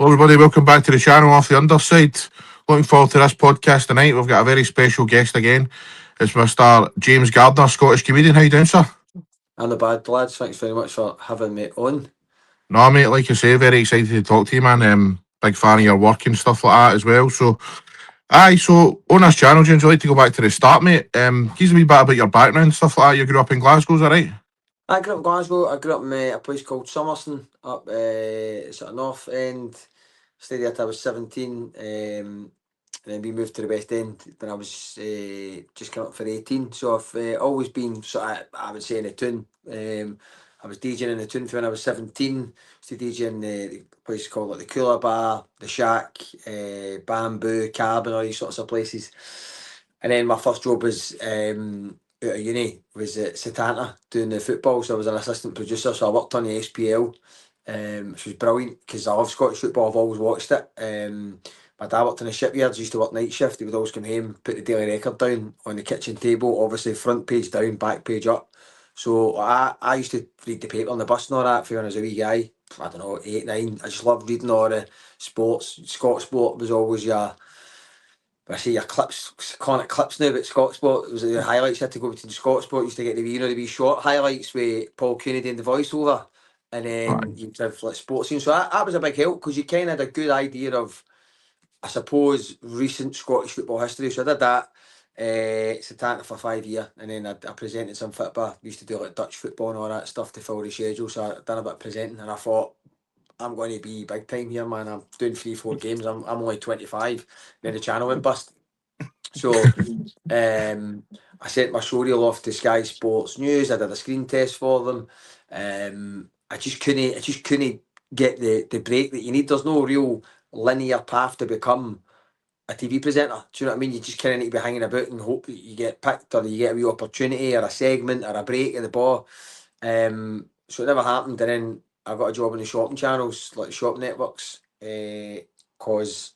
Hello everybody, welcome back to the channel Off The Underside. Looking forward to this podcast tonight. We've got a very special guest again. It's Mr. James Gardner, Scottish comedian. How you doing, sir? I'm the bad lads. Thanks very much for having me on. No, mate, like you say, very excited to talk to you, man. Big fan of your work and stuff like that as well. So on this channel, James, I'd like to go back to the start, mate. Give us a wee bit about your background and stuff like that. You grew up in Glasgow, is that right? I grew up in Glasgow. I grew up in a place called Summerson, up sort of north end. Stayed there till I was 17. And then we moved to the West End when I was just coming up for 18. So I've always been sort of, I would say, in a tune. I was DJing in the tune when I was 17. Used to DJ in the place called like the Cooler Bar, the Shack, Bamboo, Cab, and all these sorts of places. And then my first job was out of uni was at Setanta doing the football. So I was an assistant producer. So I worked on the SPL, which was brilliant because I love Scottish football. I've always watched it. My dad worked in the shipyards, used to work night shift. He would always come home, put the daily record down on the kitchen table, obviously front page down, back page up. So I used to read the paper on the bus and all that for when I was a wee guy. I don't know, 8, 9. I just loved reading all the sports. Scott Sport was always I say your clips, calling it clips now, but Scott Sport, it was the highlights. You had to go between Scott Sport, used to get the wee short highlights with Paul Cooney doing the voiceover. And Aye. then you'd have like sports scenes. So that was a big help because you kind of had a good idea of, I suppose, recent Scottish football history. So I did that, Setanta for 5 years, and then I presented some football. Used to do like Dutch football and all that stuff to fill the schedule. So I done a bit of presenting, and I thought, I'm going to be big time here, man. I'm doing 3-4 games. I'm only 25. Then the channel went bust. So I sent my showreel off to Sky Sports News. I did a screen test for them. I just couldn't get the break that you need. There's no real linear path to become a TV presenter. Do you know what I mean? You just kind of need to be hanging about and hope that you get picked or you get a wee opportunity or a segment or a break in the ball. So it never happened. And then I got a job in the shopping channels, like the shop networks, because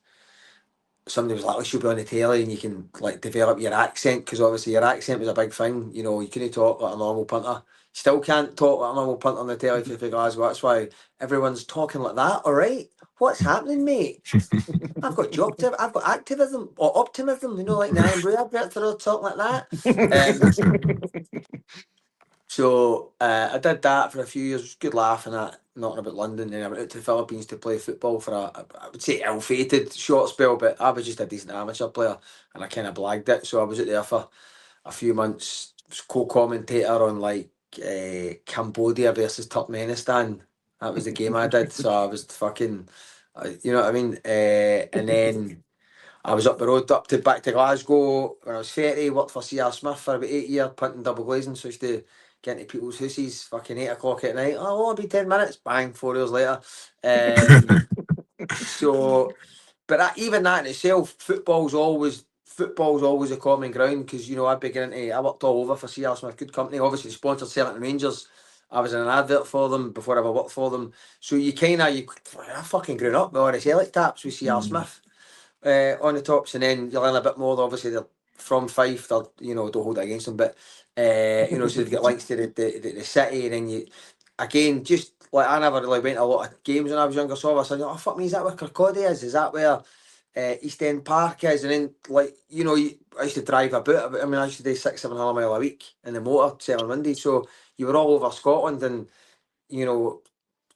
somebody was like, "Oh, she'll be on the telly and you can like develop your accent," because obviously your accent was a big thing. You know, you couldn't talk like a normal punter. Still can't talk like a normal punter on the telly for Glasgow. That's why everyone's talking like that. All right, what's happening, mate? I've got I've got activism or optimism. You know, like Nine Brew. I've got to talk like that. So I did that for a few years. It was good laughing at knocking about London. Then I went out to the Philippines to play football for I would say ill-fated short spell, but I was just a decent amateur player and I kind of blagged it. So I was out there for a few months, was co-commentator on like Cambodia versus Turkmenistan. That was the game I did. So I was fucking, you know what I mean? And then I was up the road back to Glasgow when I was 30, worked for C.R. Smith for about 8 years, punting double glazing. So I used to get into people's houses, fucking 8 o'clock at night. Oh, it'll be 10 minutes. Bang, 4 hours later. So, but even that in itself, football's always a common ground because, you know, I worked all over for C.R. Smith, good company, obviously sponsored Celtic and Rangers. I was in an advert for them before I ever worked for them. So I fucking grew up with all the Celtic taps with C.R. Smith on the tops, and then you learn a bit more. Obviously, they're from Fife. They're, you know, don't hold it against them, but you know, so they've got links to the city, and then you again just like I never really went to a lot of games when I was younger. So I said, "Oh fuck me, is that where Kirkcaldy is? Is that where East End Park is?" And then like you know, I used to drive about. I mean, I used to do 600-700 mile a week in the motor selling Monday. So you were all over Scotland, and you know,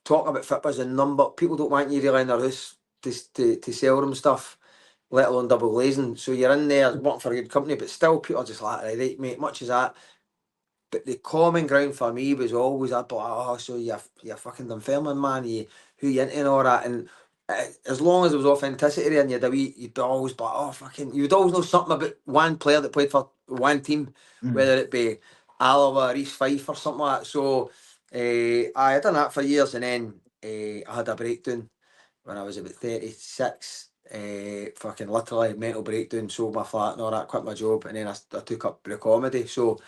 talking about football's a number. People don't want you really in their house to sell them stuff, let alone double glazing. So you're in there working for a good company, but still people are just like, right, mate, much as that. But the common ground for me was always that, like, oh, so you're fucking Dunfermline, man, who you into and all that. And as long as there was authenticity and you'd always be like, oh, fucking, you'd always know something about one player that played for one team, whether it be Alloa or East Fife or something like that. So I had done that for years, and then I had a breakdown when I was about 36. Fucking literally mental breakdown, sold my flat and all that, quit my job, and then I took up the comedy. So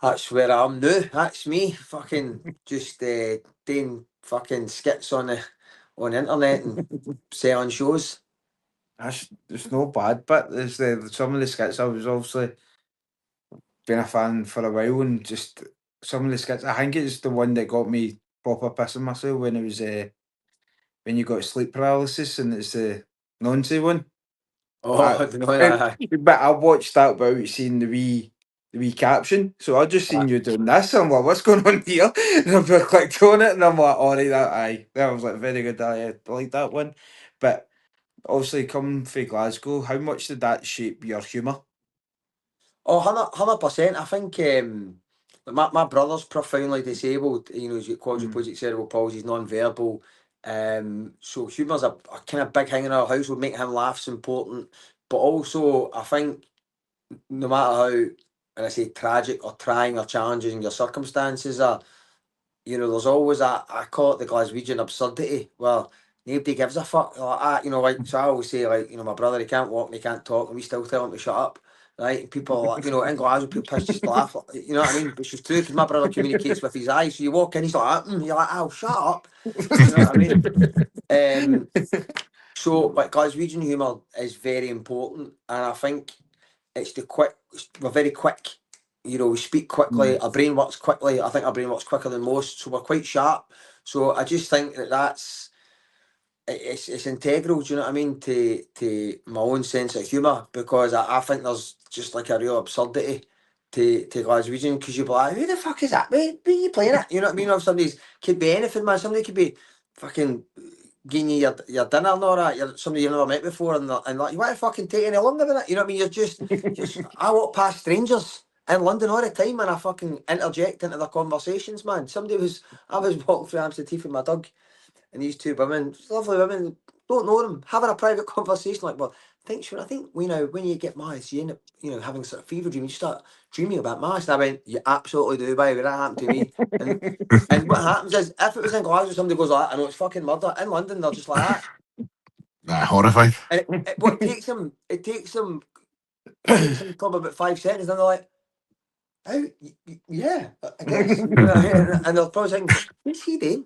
that's where I am now. That's me, fucking just doing fucking skits on the internet and selling shows. It's not bad, but there's some of the skits I was obviously been a fan for a while, and just some of the skits. I think it's the one that got me proper pissing myself when it was when you got sleep paralysis and it's the nonsense one. Oh, I don't know. But I watched that without seeing the wee caption. So I just seen you doing this. I'm like, what's going on here? And I clicked on it and I'm like, all right, that was like very good. I like that one. But obviously coming from Glasgow, how much did that shape your humour? Oh, 100%. I think my brother's profoundly disabled. You know, he's got quadriplegic cerebral palsy, he's non-verbal. So humour's a kind of big thing in our household. Making him laugh's important. But also, I think no matter how, when I say tragic or trying or challenging your circumstances are, you know, there's always I call it the Glaswegian absurdity, where nobody gives a fuck like that, you know, like, so I always say, like, you know, my brother, he can't walk and he can't talk, and we still tell him to shut up, right? And people, like, you know, in Glasgow, people just laugh, you know what I mean? Which is true, because my brother communicates with his eyes, so you walk in, he's like, you're like, oh, shut up, you know what I mean? So, like, Glaswegian humour is very important, and I think it's we're very quick. You know, we speak quickly. Our brain works quickly. I think our brain works quicker than most, so we're quite sharp. So I just think it's integral. Do you know what I mean? To my own sense of humour, because I think there's just like a real absurdity to Glaswegian, because you'd be like, who the fuck is that? Where are you playing at? You know what I mean? Or somebody's could be anything, man. Somebody could be fucking giving you your dinner and all that. You're somebody you've never met before, and like, you want to fucking take any longer than that? You know what I mean? You're just I walk past strangers in London all the time, and I fucking interject into their conversations, man. I was walking through Hampstead Heath with my dog, and these two women, lovely women, don't know them, having a private conversation, like, well, I think you know, when you get married, you end up, you know, having sort of fever dreams, you start dreaming about marriage. And I went, you absolutely do, baby, that happened to me. And what happens is, if it was in Glasgow, somebody goes like that, I know it's fucking murder. In London, they're just like that. Horrified. And it takes them probably about 5 seconds, and they're like, oh, yeah, I guess. You know, and they're probably thinking, what's he doing?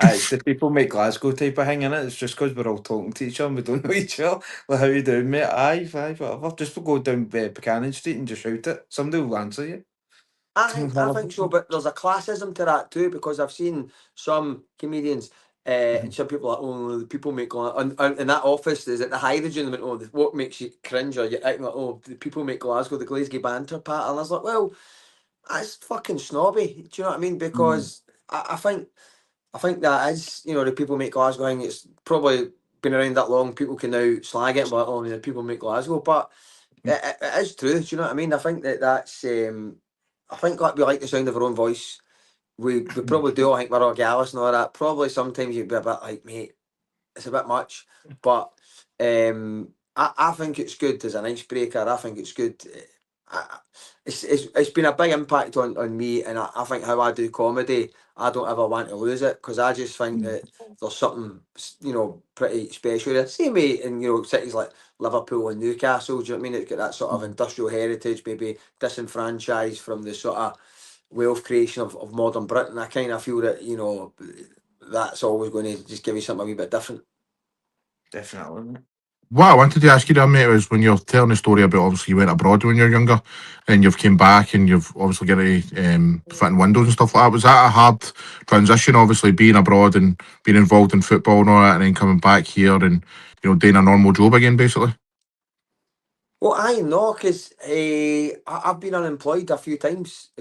It's the people make Glasgow type of thing, innit? It's just because we're all talking to each other and we don't know each other. Like, how you doing, mate? Aye, whatever. Just go down Buchanan Street and just shout it. Somebody will answer you. I think so, but there's a classism to that too, because I've seen some comedians and some people are like, oh, the people make Glasgow, and in that office, is it the hydrogen? They went, oh, what makes you cringe? Or you acting like, oh, the people make Glasgow, the Glasgow banter pattern. And I was like, well, that's fucking snobby. Do you know what I mean? Because I think that is, you know, the people make Glasgow thing. It's probably been around that long. People can now slag it, but oh, the people make Glasgow. But it is true. Do you know what I mean? I think that's. I think like we like the sound of our own voice. We probably do. I think we're all gallus and all that. Probably sometimes you'd be a bit like, mate, it's a bit much. But I think it's good as an icebreaker. I think it's good. It's been a big impact on me, and I think how I do comedy, I don't ever want to lose it, because I just think that there's something, you know, pretty special there. Same way in, you know, cities like Liverpool and Newcastle. Do you know what I mean? It's got that sort of industrial heritage, maybe disenfranchised from the sort of wealth creation of modern Britain. I kind of feel that, you know, that's always going to just give you something a wee bit different. Definitely. What I wanted to ask you there, mate, was when you're telling the story about obviously you went abroad when you were younger and you've came back and you've obviously got to fitting windows and stuff like that. Was that a hard transition, obviously being abroad and being involved in football and all that, and then coming back here and, you know, doing a normal job again, basically? Well, I know, because I've been unemployed a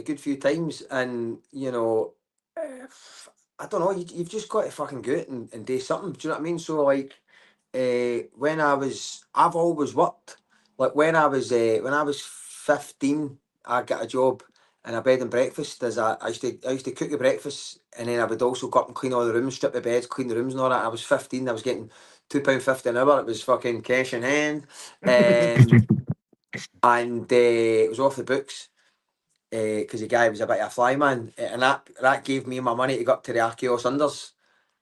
good few times, and you know, I don't know. You've just got to fucking go out and do something. Do you know what I mean? So like, I've always worked. Like when I was 15, I got a job in a bed and breakfast. I used to cook the breakfast, and then I would also go up and clean all the rooms, strip the beds, clean the rooms and all that. I was 15. I was getting £2.50 an hour. It was fucking cash in hand. And it was off the books, because the guy was a bit of a fly man, and that gave me my money to go up to the Archaeos Unders,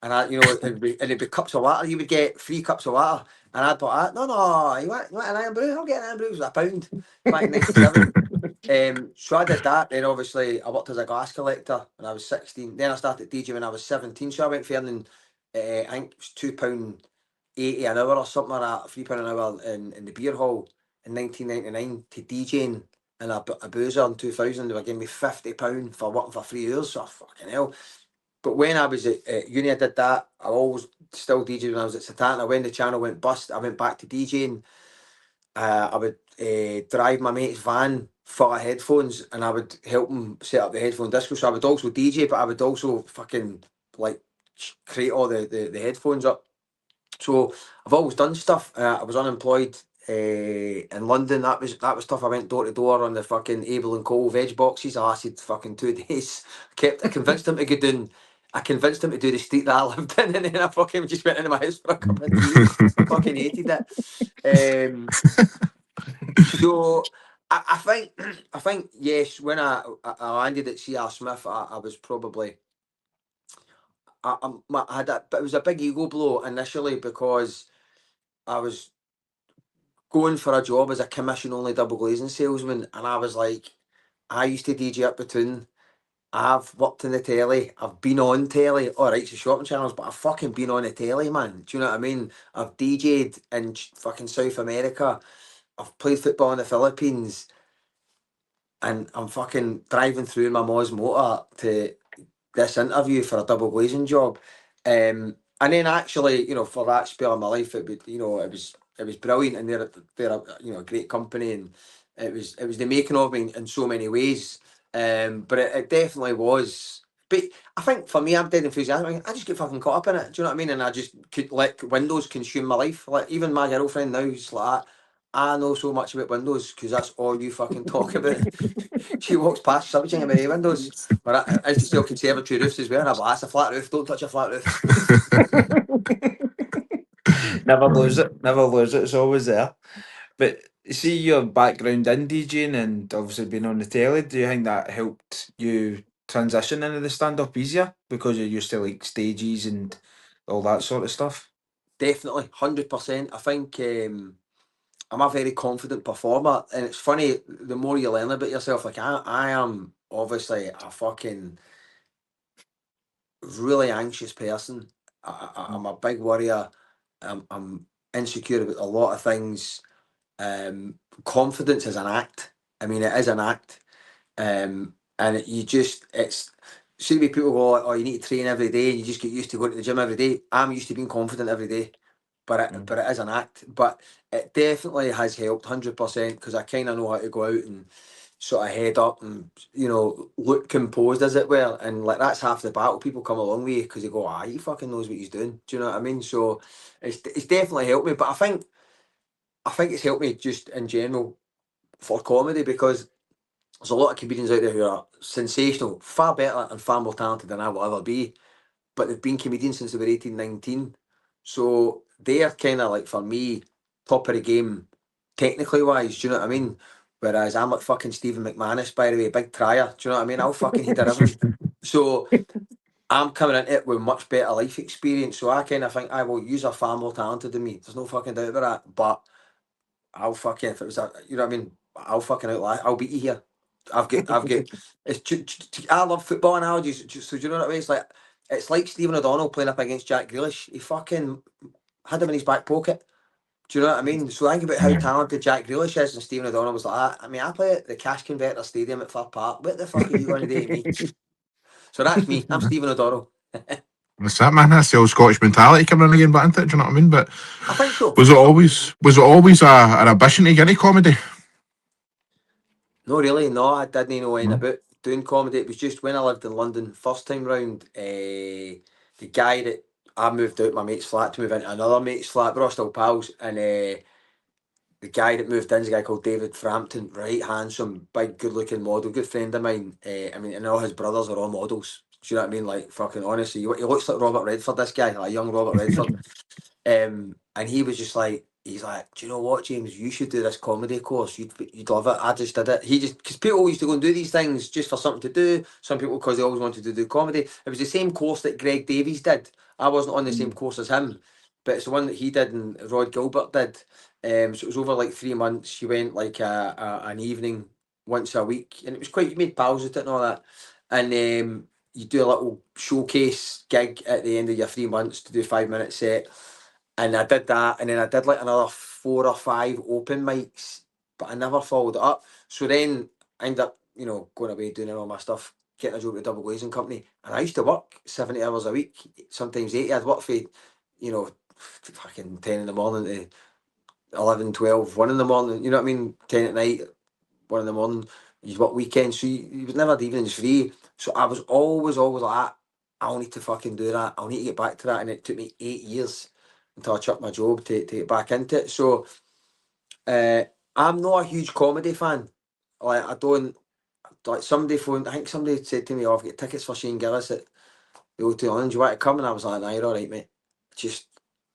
and you know, it'd be cups of water. You would get 3 cups of water, and I'd put that. No, you want an iron brew? I'll get an iron brew. It was £1 back in '97. So I did that. Then obviously I worked as a glass collector when I was 16. Then I started DJ when I was 17. So I went for earning, I think it was £2.80 an hour or something like that, £3 an hour in the beer hall in 1999 to DJing in a boozer in 2000. They were giving me £50 for working for 3 years. So fucking hell. But when I was at uni, I did that. I always still DJed when I was at Setanta. When the channel went bust, I went back to DJing. I would drive my mate's van full of headphones, and I would help him set up the headphone disco. So I would also DJ, but I would also fucking like create all the headphones up. So I've always done stuff. I was unemployed in London. That was stuff. I went door to door on the fucking Abel and Cole veg boxes. I lasted fucking 2 days. I convinced him to go down. I convinced him to do the street that I lived in, and then I fucking just went into my house for a cup of tea. I fucking hated it. So I think yes. When I landed at CR Smith, I was probably I had but it was a big ego blow initially because I was going for a job as a commission only double glazing salesman, and I was like, I used to DJ up between. I've worked in the telly. I've been on telly. All right, so shopping channels, but I've fucking been on the telly, man. Do you know what I mean? I've DJ'd in fucking South America. I've played football in the Philippines, and I'm fucking driving through my Moz motor to this interview for a double glazing job. And then actually, for that spell of my life, it was brilliant, and they're a great company, and it was the making of me in so many ways. But it definitely was. But I think for me, I'm dead enthusiastic. I just get fucking caught up in it. Do you know what I mean? And I just could let Windows consume my life. Like even my girlfriend now, who's like, I know so much about Windows because that's all you fucking talk about. She walks past something about Windows. But I used to sell conservatory roofs as well. And I'm like, that's a flat roof. Don't touch a flat roof. Never lose it. Never lose it. It's always there. But see your background in DJing and obviously being on the telly, do you think that helped you transition into the stand up easier because you're used to like stages and all that sort of stuff? Definitely, 100%. I think I'm a very confident performer, and it's funny. The more you learn about yourself, like I am obviously a fucking really anxious person. I'm a big worrier. I'm insecure about a lot of things. Confidence is an act. I mean, it is an act. And it's should be people go, oh, you need to train every day, and you just get used to going to the gym every day. I'm used to being confident every day, but it is an act. But it definitely has helped 100% because I kind of know how to go out and sort of head up and look composed as it were, and like that's half the battle. People come along with you because they go, ah, he fucking knows what he's doing. Do you know what I mean? So it's definitely helped me. But I think it's helped me just in general for comedy because there's a lot of comedians out there who are sensational, far better and far more talented than I will ever be, but they've been comedians since they were 18, 19. So they're kind of like, for me, top of the game, technically wise, do you know what I mean? Whereas I'm like fucking Stephen McManus, by the way, big trier, do you know what I mean? I'll fucking hit everything. So I'm coming into it with much better life experience, so I kind of think I will use a far more talented than me. There's no fucking doubt about that, but I'll fucking, if it was a, you know what I mean? I'll fucking outlie. I'll beat you here. I've got. I love football analogies. So do you know what I mean? It's like Stephen O'Donnell playing up against Jack Grealish. He fucking had him in his back pocket. Do you know what I mean? So think about how talented Jack Grealish is, and Stephen O'Donnell was like that. I mean, I play at the Cash Converter Stadium at Fir Park. What the fuck are you going to do to me? So that's me. I'm Stephen O'Donnell. That's that, man. That's the old Scottish mentality coming in again, but into it, do you know what I mean? But I think so. was it always an ambition to get into comedy? No, really, no. I didn't know anything No. about doing comedy. It was just when I lived in London, first time round, the guy that I moved out my mate's flat to move into another mate's flat, we're all still pals, and the guy that moved in is a guy called David Frampton, right, handsome, big, good-looking model, good friend of mine. I mean, and all his brothers are all models. Do you know what I mean? Like, fucking honestly, he looks like Robert Redford, this guy, like a young Robert Redford. And he was just like, he's like, do you know what, James? You should do this comedy course. You'd love it. I just did it. He just because people used to go and do these things just for something to do. Some people because they always wanted to do comedy. It was the same course that Greg Davies did. I wasn't on the same course as him, but it's the one that he did and Rod Gilbert did. So it was over like 3 months. You went like an evening once a week, and it was quite. You made pals with it and all that, and you do a little showcase gig at the end of your 3 months to do a 5 minute set. And I did that, and then I did like another 4 or 5 open mics, but I never followed it up. So then I ended up, going away doing all my stuff getting a job at a double glazing company, and I used to work 70 hours a week, sometimes 80. I'd work for, fucking 10 in the morning to 11, 12, 1 in the morning, you know what I mean? 10 at night, 1 in the morning. You work weekends, so you would never have evenings free. So I was always like that. I'll need to fucking do that. I'll need to get back to that. And it took me 8 years until I chucked my job to get back into it. So I'm not a huge comedy fan. Like, I don't, like, somebody phoned, I think somebody said to me, oh, I've got tickets for Shane Gillis at the O2 London. Do you want to come? And I was like, nah, you're all right, mate. Just,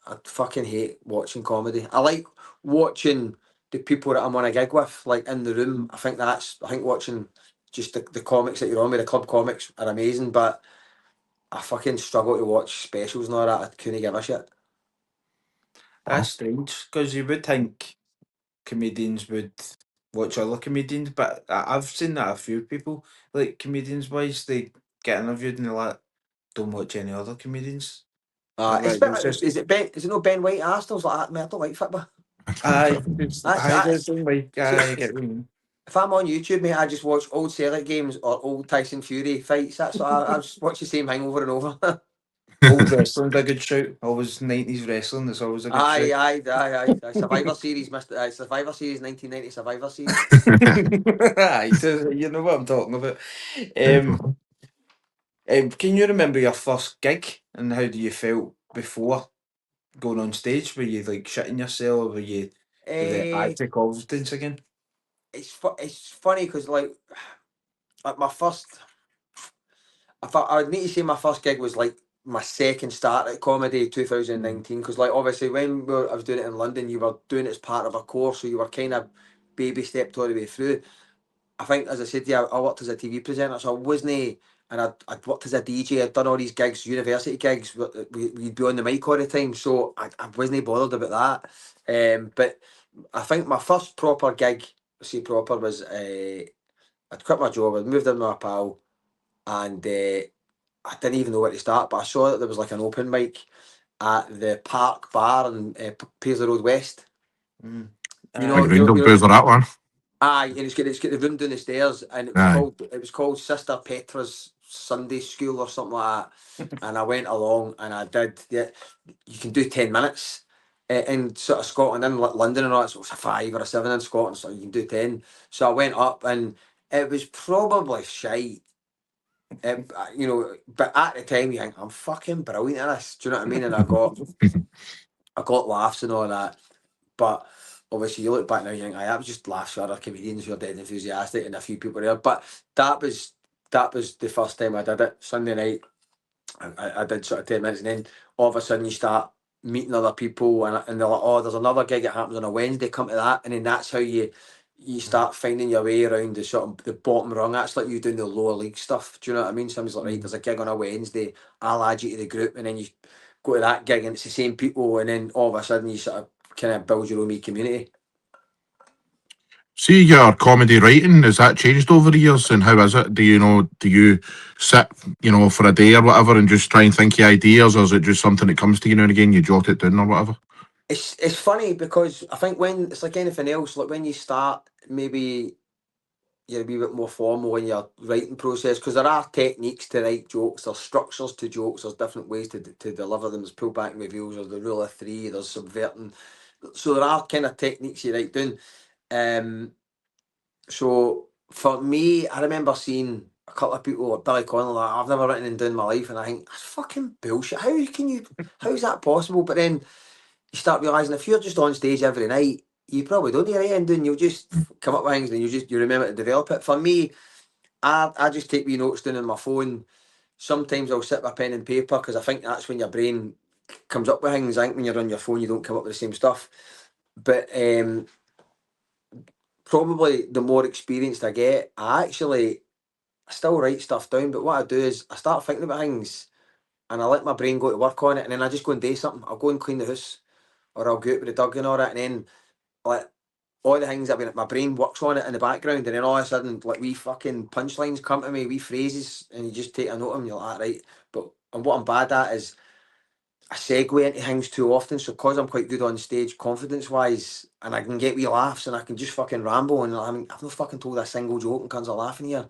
I fucking hate watching comedy. I like watching the people that I'm on a gig with, like, in the room. I think watching just the comics that you're on with, the club comics, are amazing, but I fucking struggle to watch specials and all that. I couldn't give a shit. That's strange, because you would think comedians would watch other comedians, but I've seen that a few people, like comedians wise, they get interviewed and they're like, don't watch any other comedians. It's Like, it's just, is it no Ben White Arsenal's like that? Man, I don't like football. there's like, I get So, what you mean. if I'm on YouTube, mate, I just watch old Celtic games or old Tyson Fury fights. That's what I just watch the same thing over and over. Old wrestling's a good shout. Always 90s wrestling, that's always a good shout. Aye. Survivor Series, Survivor Series, 1990 Survivor Series. Aye, so you know what I'm talking about. Can you remember your first gig and how do you felt before going on stage? Were you like shitting yourself, or were you with the Eh, active confidence again? it's funny because like my first, I would need to say my first gig was like my second start at comedy, 2019. Because like obviously I was doing it in London, you were doing it as part of a course, so you were kind of baby stepped all the way through. I think, as I said, yeah, I worked as a TV presenter, so I wasn't, and I'd worked as a DJ. I'd done all these gigs, university gigs. We'd be on the mic all the time, so I wasn't bothered about that. But I think my first proper gig, I say proper, was I'd quit my job. I'd moved in with my pal, and I didn't even know where to start. But I saw that there was like an open mic at the Park Bar in Paisley Road West. Mm. You Like know, Roundel Boozer, that one. aye, and it's got the room down the stairs, and Aye. it was called Sister Petra's Sunday School or something like that. And I went along, and I did. Yeah, you can do 10 minutes in sort of Scotland, in London and all that. So it was a 5 or a 7 in Scotland, so you can do 10. So I went up, and it was probably shite. But at the time you think I'm fucking brilliant at this. Do you know what I mean? And I got laughs and all that. But obviously, you look back now, you think, I was just laughs for other comedians who are dead enthusiastic, and a few people there. But that was the first time I did it. Sunday night, I did sort of 10 minutes, and then all of a sudden you start meeting other people, and they're like, oh, there's another gig that happens on a Wednesday. Come to that, and then that's how you start finding your way around the sort of the bottom rung. That's like you doing the lower league stuff. Do you know what I mean? Somebody's like, right, there's a gig on a Wednesday. I'll add you to the group, and then you go to that gig, and it's the same people, and then all of a sudden you sort of kind of build your own wee community. See, your comedy writing, has that changed over the years, and how is it? Do you sit, for a day or whatever and just try and think of ideas, or is it just something that comes to you now and again, you jot it down or whatever? It's funny because I think when it's like anything else, like when you start, maybe you're a wee bit more formal in your writing process, because there are techniques to write jokes, there's structures to jokes, there's different ways to deliver them. There's pull back and reveals, there's the rule of three, there's subverting. So there are kind of techniques you write down. So for me, I remember seeing a couple of people like Billy Connolly, like, I've never written anything down in my life, and I think that's fucking bullshit. How is that possible? But then you start realising if you're just on stage every night, you probably don't need anything doing. You'll just come up with things and you remember to develop it. For me, I just take wee notes down on my phone. Sometimes I'll sit with a pen and paper because I think that's when your brain comes up with things. I think when you're on your phone, you don't come up with the same stuff. But probably the more experienced I get, I still write stuff down. But what I do is I start thinking about things and I let my brain go to work on it, and then I just go and do something. I'll go and clean the house, or I'll go out with the dog and all that, and then like all the things that my brain works on it in the background, and then all of a sudden like wee fucking punchlines come to me, wee phrases, and you just take a note of them. You're like, right. But and what I'm bad at is I segue into things too often. So because I'm quite good on stage, confidence wise, and I can get wee laughs, and I can just fucking ramble, and I've not fucking told a single joke and cunts are laughing here.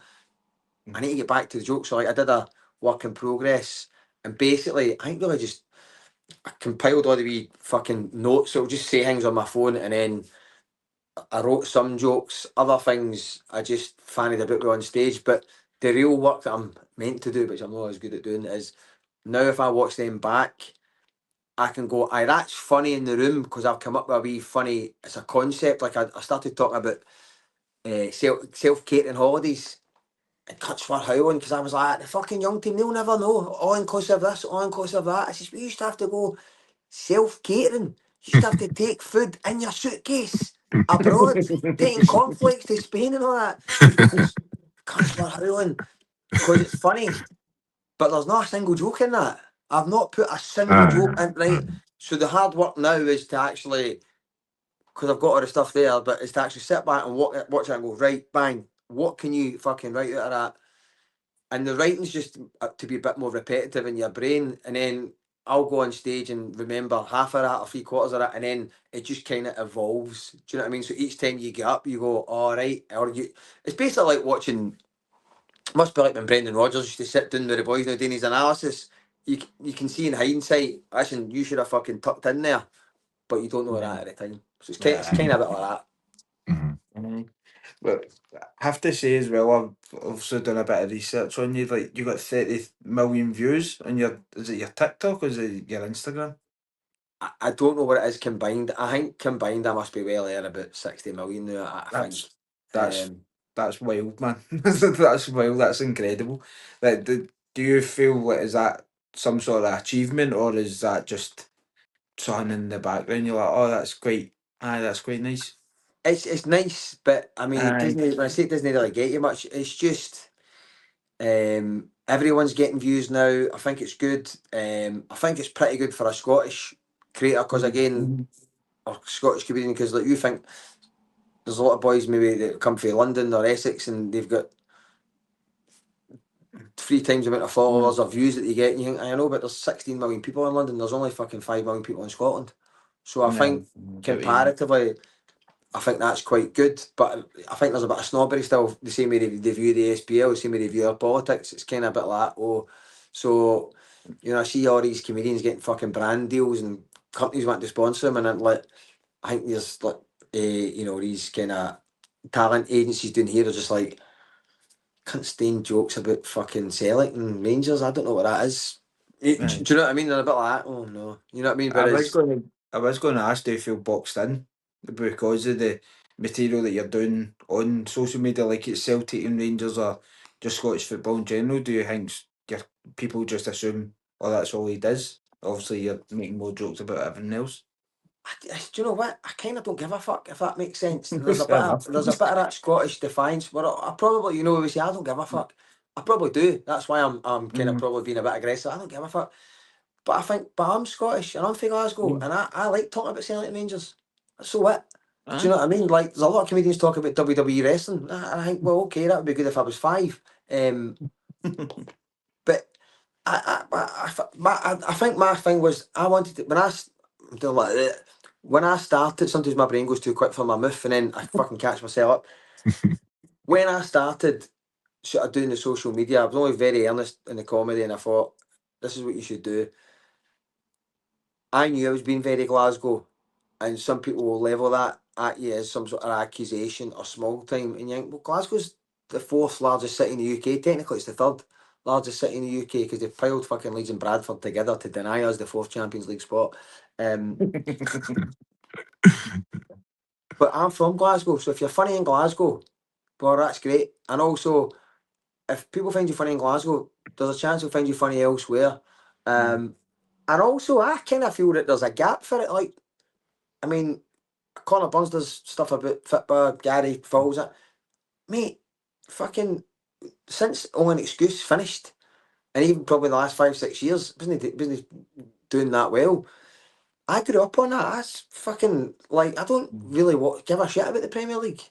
I need to get back to the joke. So like I did a work in progress, and basically I think really just I compiled all the wee fucking notes. So it'll just say things on my phone, and then I wrote some jokes. Other things I just fancied a bit on stage. But the real work that I'm meant to do, which I'm not as good at doing, is now if I watch them back, I can go, aye, that's funny in the room because I've come up with a wee funny, it's a concept. Like I started talking about self-catering holidays and cuts for howling because I was like, the fucking young team, they'll never know. All inclusive this, all inclusive that. I says, we used to have to go self-catering. You used to have to take food in your suitcase abroad, taking cornflakes to Spain and all that. Cunts for howling because it's funny, but there's not a single joke in that. I've not put a single joke in, right? So the hard work now is to actually, because I've got all the stuff there, but it's to actually sit back and watch it and go, right, bang, what can you fucking write out of that? And the writing's just to be a bit more repetitive in your brain. And then I'll go on stage and remember half of that or three quarters of that, and then it just kind of evolves. Do you know what I mean? So each time you get up, you go, all right. Or you, it's basically like watching, must be like when Brendan Rodgers used to sit down with the boys now doing his analysis. You can see in hindsight, listen, you should have fucking tucked in there, but you don't know that at the time. So it's kind of a bit like that. But I have to say as well, I've also done a bit of research on you. Like, you got 30 million views on your, is it your TikTok or is it your Instagram? I don't know what it is combined. I think combined I must be well there about 60 million now. I think That's wild, man. That's wild. That's incredible. Like, do you feel like, is that some sort of achievement, or is that just something in the background? You're like, oh, that's quite nice. It's nice, but I mean, it Aye. doesn't. When I say it doesn't really get you much, it's just everyone's getting views now. I think it's good. I think it's pretty good for a Scottish creator because again, or Scottish comedian, because like you think there's a lot of boys maybe that come from London or Essex and they've got 3 times the amount of followers or views that they get, and you think, I know, but there's 16 million people in London. There's only fucking 5 million people in Scotland. So I think comparatively, I think that's quite good. But I think there's a bit of snobbery still. The same way they view the SPL, the same way they view our politics. It's kind of a bit like, oh, so I see all these comedians getting fucking brand deals and companies want to sponsor them, and then, like, I think there's like, these kind of talent agencies doing here are just like, can't stand jokes about fucking Celtic and Rangers. I don't know what that is. Do you know what I mean? They're a bit like that. Oh no, you know what I mean? But I was going to ask, do you feel boxed in because of the material that you're doing on social media, like it's Celtic and Rangers or just Scottish football in general? Do you think people just assume, oh, that's all he does? Obviously, you're making more jokes about everything else. do you know what? I kind of don't give a fuck, if that makes sense. There's a bit of that Scottish defiance where I probably, we say I don't give a fuck. I probably do. That's why I'm kind of probably being a bit aggressive. I don't give a fuck. But I think, I'm Scottish and I'm from Glasgow and I like talking about Celtic and Rangers. So what? Do you know what I mean? Like, there's a lot of comedians talking about WWE wrestling. And I think, well, okay, that would be good if I was 5. But I think my thing was I wanted to, when I started, sometimes my brain goes too quick for my mouth and then I fucking catch myself up. When I started sort of doing the social media, I was only very earnest in the comedy and I thought, this is what you should do. I knew I was being very Glasgow, and some people will level that at you as some sort of accusation or small time. And you think, well, Glasgow's the 4th largest city in the UK. Technically, it's the 3rd largest city in the UK because they've piled fucking Leeds and Bradford together to deny us the 4th Champions League spot. But I'm from Glasgow, so if you're funny in Glasgow, well, that's great. And also, if people find you funny in Glasgow, there's a chance they'll find you funny elsewhere. And also, I kind of feel that there's a gap for it. Like, I mean, Connor Burns does stuff about football, Gary follows it. Mate, fucking, since Only an Excuse finished, and even probably the last 5-6 years, wasn't doing that well. I grew up on that. That's fucking, like, I don't really give a shit about the Premier League.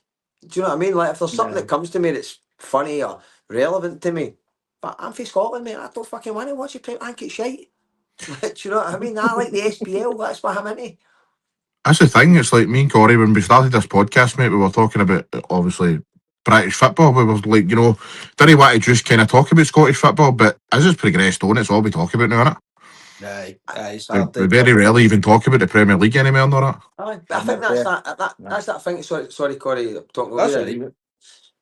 Do you know what I mean? Like, if there's something that comes to me that's funny or relevant to me, but I'm from Scotland, mate. I don't fucking want to watch it. I think it's shite. Do you know what I mean? I like the SPL. That's what I'm into. That's the thing. It's like me and Corey, when we started this podcast, mate, we were talking about, obviously, British football. We were like, didn't want to just kind of talk about Scottish football, but as it's progressed on, it's all we talk about now, isn't it? Aye, it's We, hard we to. very rarely even talk about the Premier League anymore, nor that. But I think that's Yeah. that's that thing. Sorry, Corey, I'm talking over That's you all there. right.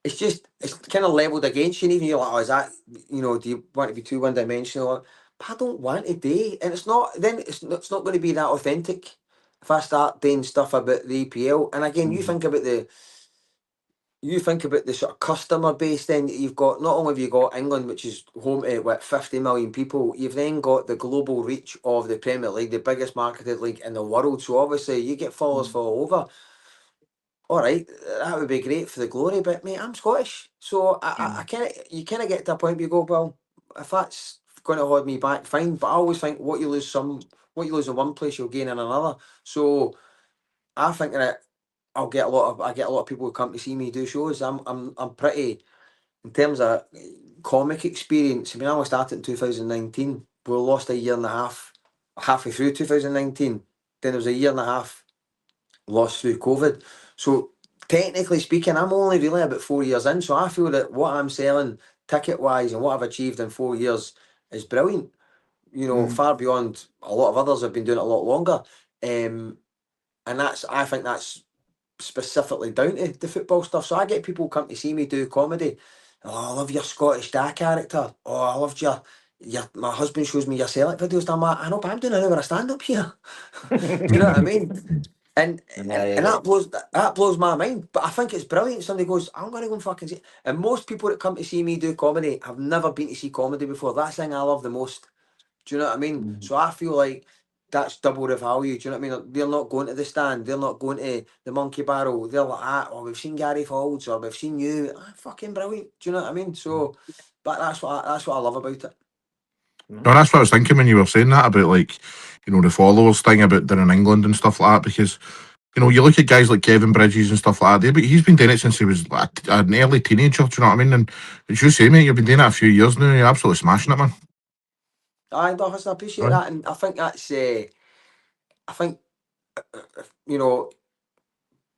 It's kind of levelled against you. And even you're like, oh, is that, do you want to be too one dimensional? But I don't want to be, and it's not. Then it's not going to be that authentic if I start doing stuff about the EPL. And again, you think about the sort of customer base then that you've got. Not only have you got England, which is home to 50 million people, you've then got the global reach of the Premier League, the biggest marketed league in the world. So obviously you get followers for all over. All right, that would be great for the glory, but mate, I'm Scottish, so I kind of you kind of get to a point where you go, well, if that's going to hold me back, fine. But I always think what you lose in one place, you'll gain in another. So I think that I get a lot of people who come to see me do shows. I'm pretty in terms of comic experience. I mean, I only started in 2019. We lost a year and a half halfway through 2019. Then there was a year and a half lost through COVID. So technically speaking, I'm only really about 4 years in. So I feel that what I'm selling ticket wise and what I've achieved in 4 years is brilliant. Far beyond a lot of others have been doing it a lot longer. And I think that's specifically down to the football stuff. So I get people come to see me do comedy. Oh, I love your Scottish Dad character. Oh, I loved your my husband shows me your Celtic videos. I'm like, I know, but I'm doing an hour of stand up here. Do you know what I mean? And that blows my mind. But I think it's brilliant. Somebody goes, I'm gonna go and fucking see. And most people that come to see me do comedy have never been to see comedy before. That's the thing I love the most. Do you know what I mean? So I feel like that's double the value. Do you know what I mean? They're not going to the stand. They're not going to the Monkey Barrel. They're like, oh, we've seen Gary Folds or we've seen you. Fucking brilliant. Do you know what I mean? So, but that's what I love about it. No, that's what I was thinking when you were saying that about the followers thing about doing in England and stuff like that. Because you look at guys like Kevin Bridges and stuff like that. But he's been doing it since he was an early teenager. Do you know what I mean? And as you say, mate, you've been doing it a few years now. You're absolutely smashing it, man. I appreciate Right. that, and I think that's. I think you know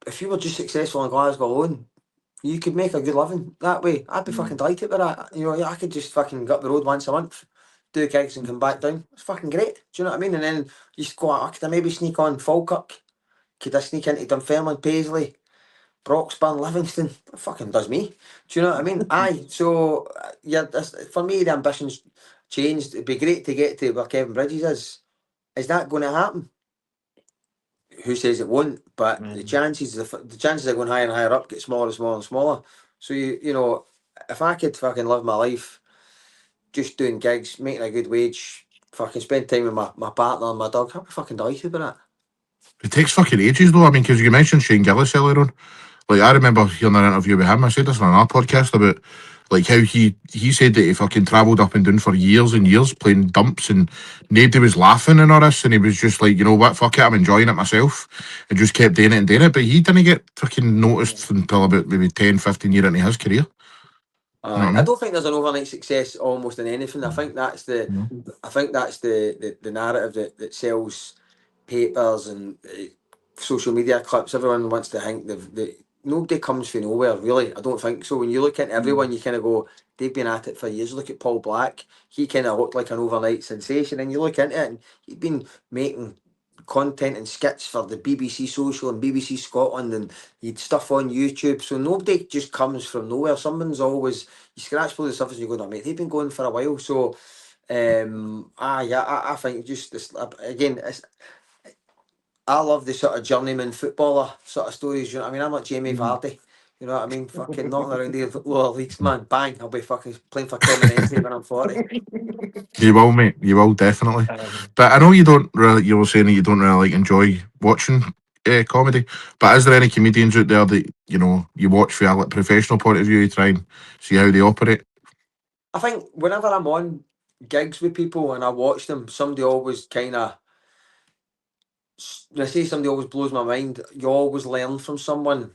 if you were just successful in Glasgow alone, you could make a good living that way. I'd be fucking delighted with that. I could just fucking go up the road once a month, do gigs and come back down. It's fucking great. Do you know what I mean? And then you just go, could I maybe sneak on Falkirk? Could I sneak into Dunfermline, Paisley, Broxburn, Livingston? That fucking does me. Do you know what I mean? Aye. So, for me, the ambition's changed. It'd be great to get to where Kevin Bridges is. Is that going to happen? Who says it won't? But the chances of going higher and higher up get smaller and smaller and smaller. So if I could fucking live my life just doing gigs, making a good wage, fucking spend time with my partner and my dog, I'd be fucking delighted with that. It takes fucking ages though. I mean, because you mentioned Shane Gillis earlier on. Like I remember hearing an interview with him. I said this on another podcast about how he said that he fucking travelled up and down for years and years playing dumps and nobody was laughing and all this, and he was just like, you know what, fuck it, I'm enjoying it myself, and just kept doing it and doing it. But he didn't get fucking noticed until about maybe 10, 15 years into his career. You know what I I mean? don't think there's an overnight success almost in anything. I think that's the narrative that sells papers and social media clips. Everyone wants to think nobody comes from nowhere, really. I don't think so. When you look at everyone, you kind of go, they've been at it for years. Look at Paul Black. He kind of looked like an overnight sensation. And you look into it, and he'd been making content and skits for the BBC Social and BBC Scotland, and he'd stuff on YouTube. So nobody just comes from nowhere. Someone's always, you scratch below the surface and you go, no, mate, they've been going for a while. So, I think just this, again, I love the sort of journeyman footballer sort of stories. You know what I mean? I'm like Jamie Vardy. You know what I mean? Fucking knocking around the lower leagues, man. Bang! I'll be fucking playing for Cremonese when I'm 40. You will, mate. You will definitely. But I know you don't really. You were saying that you don't really enjoy watching comedy. But is there any comedians out there that you watch from a professional point of view? You try and see how they operate. I think whenever I'm on gigs with people and I watch them, somebody always kind of, when I say somebody always blows my mind, you always learn from someone.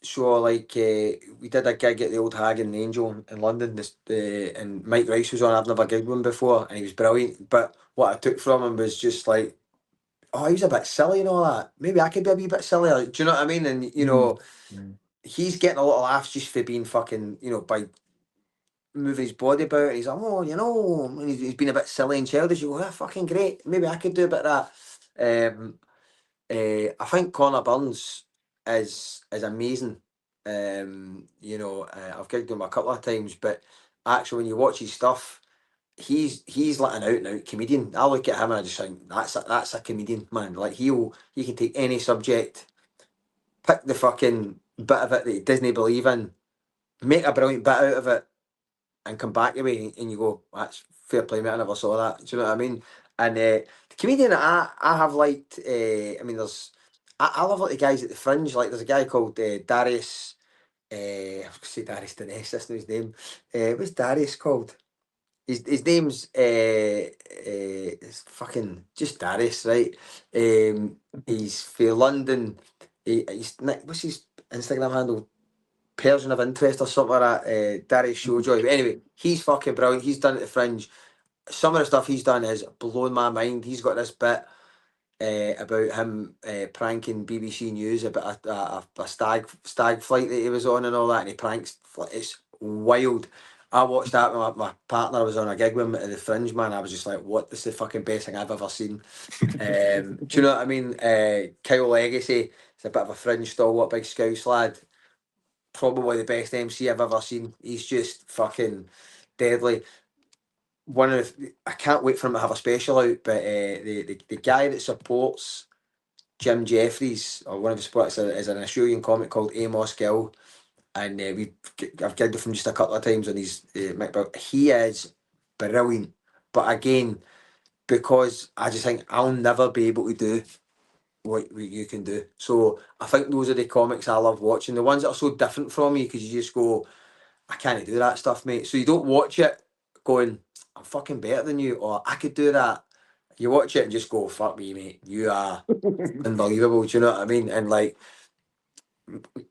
So we did a gig at the Old Hag and the Angel in London. And Mike Rice was on. I've never gigged with him before, and he was brilliant. But what I took from him was just like, oh, he was a bit silly and all that. Maybe I could be a wee bit silly. Do you know what I mean? And he's getting a lot of laughs just for being fucking, by moving his body about. And he's like, oh, and he's been a bit silly and childish. You go, fucking great. Maybe I could do a bit of that. I think Connor Burns is amazing. I've gigged him a couple of times, but actually, when you watch his stuff, he's like an out and out comedian. I look at him and I just think that's a comedian, man. Like he can take any subject, pick the fucking bit of it that he doesn't believe in, make a brilliant bit out of it, and come back away and you go, that's fair play, mate. I never saw that. Do you know what I mean? And the comedian that I have liked, I mean, I love like the guys at the Fringe. Like there's a guy called Darius. I was gonna say Darius Dinesh. That's not his name. What's Darius called? His name's it's fucking just Darius, right? He's for London. What's his Instagram handle? Person of interest or something like that. Darius Showjoy. But anyway, he's fucking brilliant. He's done it at the Fringe. Some of the stuff he's done is blown my mind. He's got this bit about him pranking BBC News about a stag flight that he was on and all that, and he pranks. It's wild. I watched that when my partner was on a gig with him at the Fringe, man. I was just like, what? This is the fucking best thing I've ever seen. Do you know what I mean? Kyle Legacy is a bit of a Fringe stalwart, big Scouse lad. Probably the best MC I've ever seen. He's just fucking deadly. I can't wait for him to have a special out, but the guy that supports Jim Jeffries, or one of his supporters, is an Australian comic called Amos Gill, and I've gigged with him just a couple of times on his mic, but he is brilliant. But again, because I just think I'll never be able to do what you can do. So I think those are the comics I love watching, the ones that are so different from me, because you just go, I can't do that stuff, mate. So you don't watch it going, I'm fucking better than you, or I could do that. You watch it and just go, fuck me, mate. You are unbelievable. Do you know what I mean? And like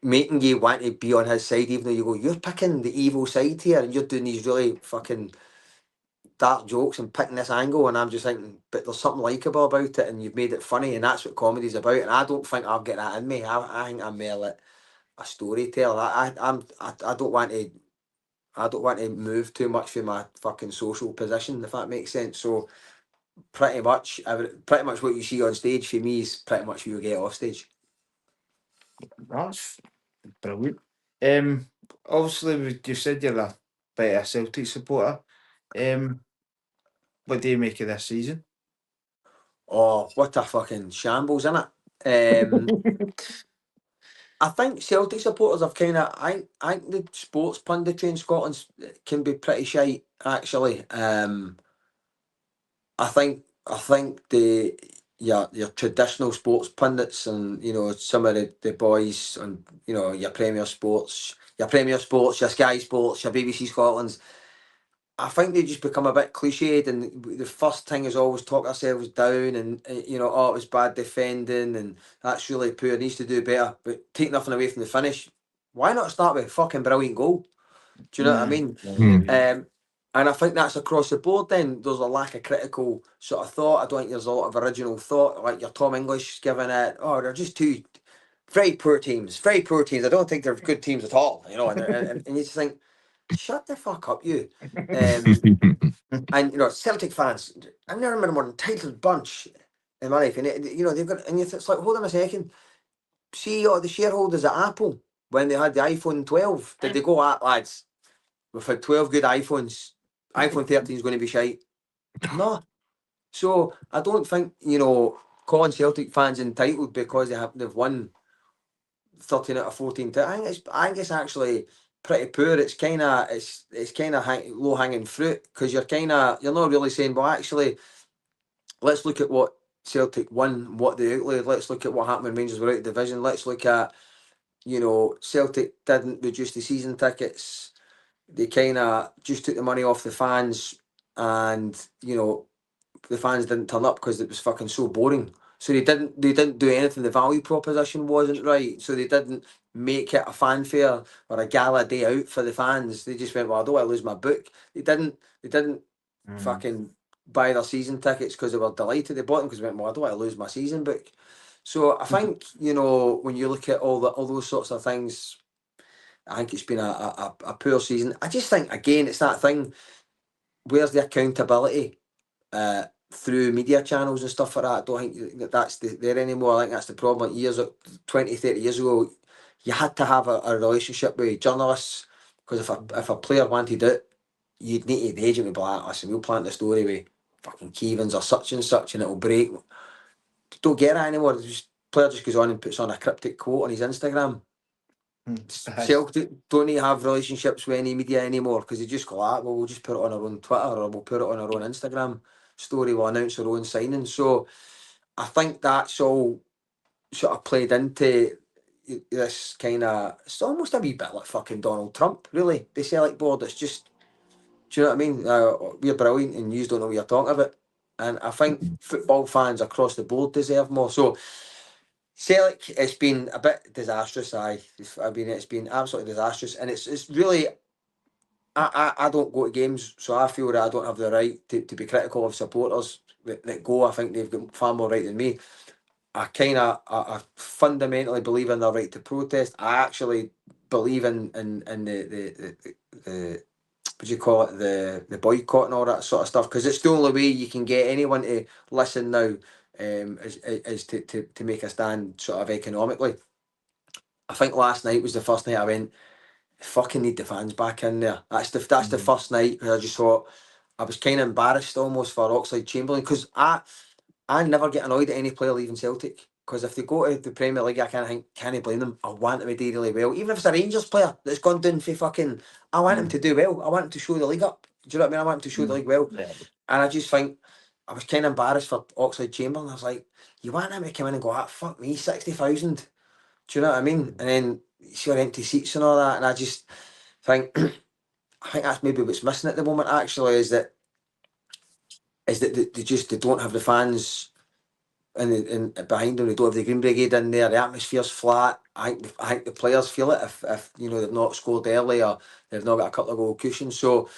making you want to be on his side, even though you go, you're picking the evil side here and you're doing these really fucking dark jokes and picking this angle. And I'm just thinking, but there's something likable about it and you've made it funny, and that's what comedy's about. And I don't think I've got that in me. I think I'm more like a storyteller. I don't want to. I don't want to move too much from my fucking social position, if that makes sense. So pretty much what you see on stage for me is pretty much what you get off stage. That's brilliant. Obviously, you said you're a bit of a Celtic supporter. What do you make of this season? Oh, what a fucking shambles, innit? I think Celtic supporters have kind of. I think the sports punditry in Scotland can be pretty shite, actually. I think your traditional sports pundits, and some of the boys on your Premier Sports, your Sky Sports, your BBC Scotland's. I think they just become a bit cliched, and the first thing is always talk ourselves down, and oh, it was bad defending, and that's really poor, needs to do better. But take nothing away from the finish. Why not start with a fucking brilliant goal? Do you know what I mean? And I think that's across the board. Then there's a lack of critical sort of thought. I don't think there's a lot of original thought. Like your Tom English giving it, oh, they're just two very poor teams. Very poor teams. I don't think they're good teams at all. And you just think, shut the fuck up, you. And Celtic fans, I've never met a more entitled bunch in my life. And they've got, and it's like, hold on a second. See, the shareholders at Apple when they had the iPhone 12, did they go, lads? We've had 12 good iPhones. iPhone 13 is going to be shite. No. So I don't think, calling Celtic fans entitled because they've won 13 out of 14. I think it's actually pretty poor. It's kind of low hanging fruit, because you're not really saying, well, actually, let's look at what Celtic won, what they outlawed. Let's look at what happened when Rangers were out of division. Let's look at, Celtic didn't reduce the season tickets. They kind of just took the money off the fans, and the fans didn't turn up because it was fucking so boring. So they didn't do anything. The value proposition wasn't right. So they didn't make it a fanfare or a gala day out for the fans. They just went, well, I don't want to lose my book. They didn't fucking buy their season tickets because they were delighted. They bought them because they went, well, I don't want to lose my season book. So I think when you look at all those sorts of things, I think it's been a poor season. I just think, again, it's that thing. Where's the accountability through media channels and stuff like that? I don't think that's there anymore. I think that's the problem. Like 20, 30 years ago, you had to have a relationship with journalists, because if a player wanted it, you'd need to, the agent would be like, listen, we'll plant the story with fucking Keevans or such and such, and it'll break. Don't get that anymore. Player just goes on and puts on a cryptic quote on his Instagram. Celtic don't need to have relationships with any media anymore, because they just go like, well, we'll just put it on our own Twitter, or we'll put it on our own Instagram story, we'll announce our own signing. So I think that's all sort of played into this kind of, it's almost a wee bit like fucking Donald Trump, really, the Celtic board. It's just, do you know what I mean? We're brilliant and you don't know what you're talking about. And I think football fans across the board deserve more. So Celtic, it's been a bit disastrous. I mean, it's been absolutely disastrous, and it's really. I don't go to games, so I feel that I don't have the right to be critical of supporters that go. I think they've got far more right than me. I fundamentally believe in their right to protest. I actually believe in the what do you call it, the boycott and all that sort of stuff, because it's the only way you can get anyone to listen now, is to make a stand sort of economically. I think last night was the first night I went, fucking need the fans back in there. That's the first night where I just thought, I was kind of embarrassed almost for Oxlade Chamberlain, because I never get annoyed at any player leaving Celtic, because if they go to the Premier League, I can't blame them. I want them to do really well, even if it's a Rangers player that's gone down for fucking. I want him to do well. I want him to show the league up. Do you know what I mean? I want him to show the league well, and I just think I was kind of embarrassed for Oxlade Chamberlain. I was like, you want him to come in and go, ah, fuck me, 60,000. Do you know what I mean? And then you see empty seats and all that, and I just think I think that's maybe what's missing at the moment. Actually, is that they don't have the fans and behind them. They don't have the Green Brigade in there. The atmosphere's flat. I think the players feel it if they've not scored early, or they've not got a couple of goal cushions. So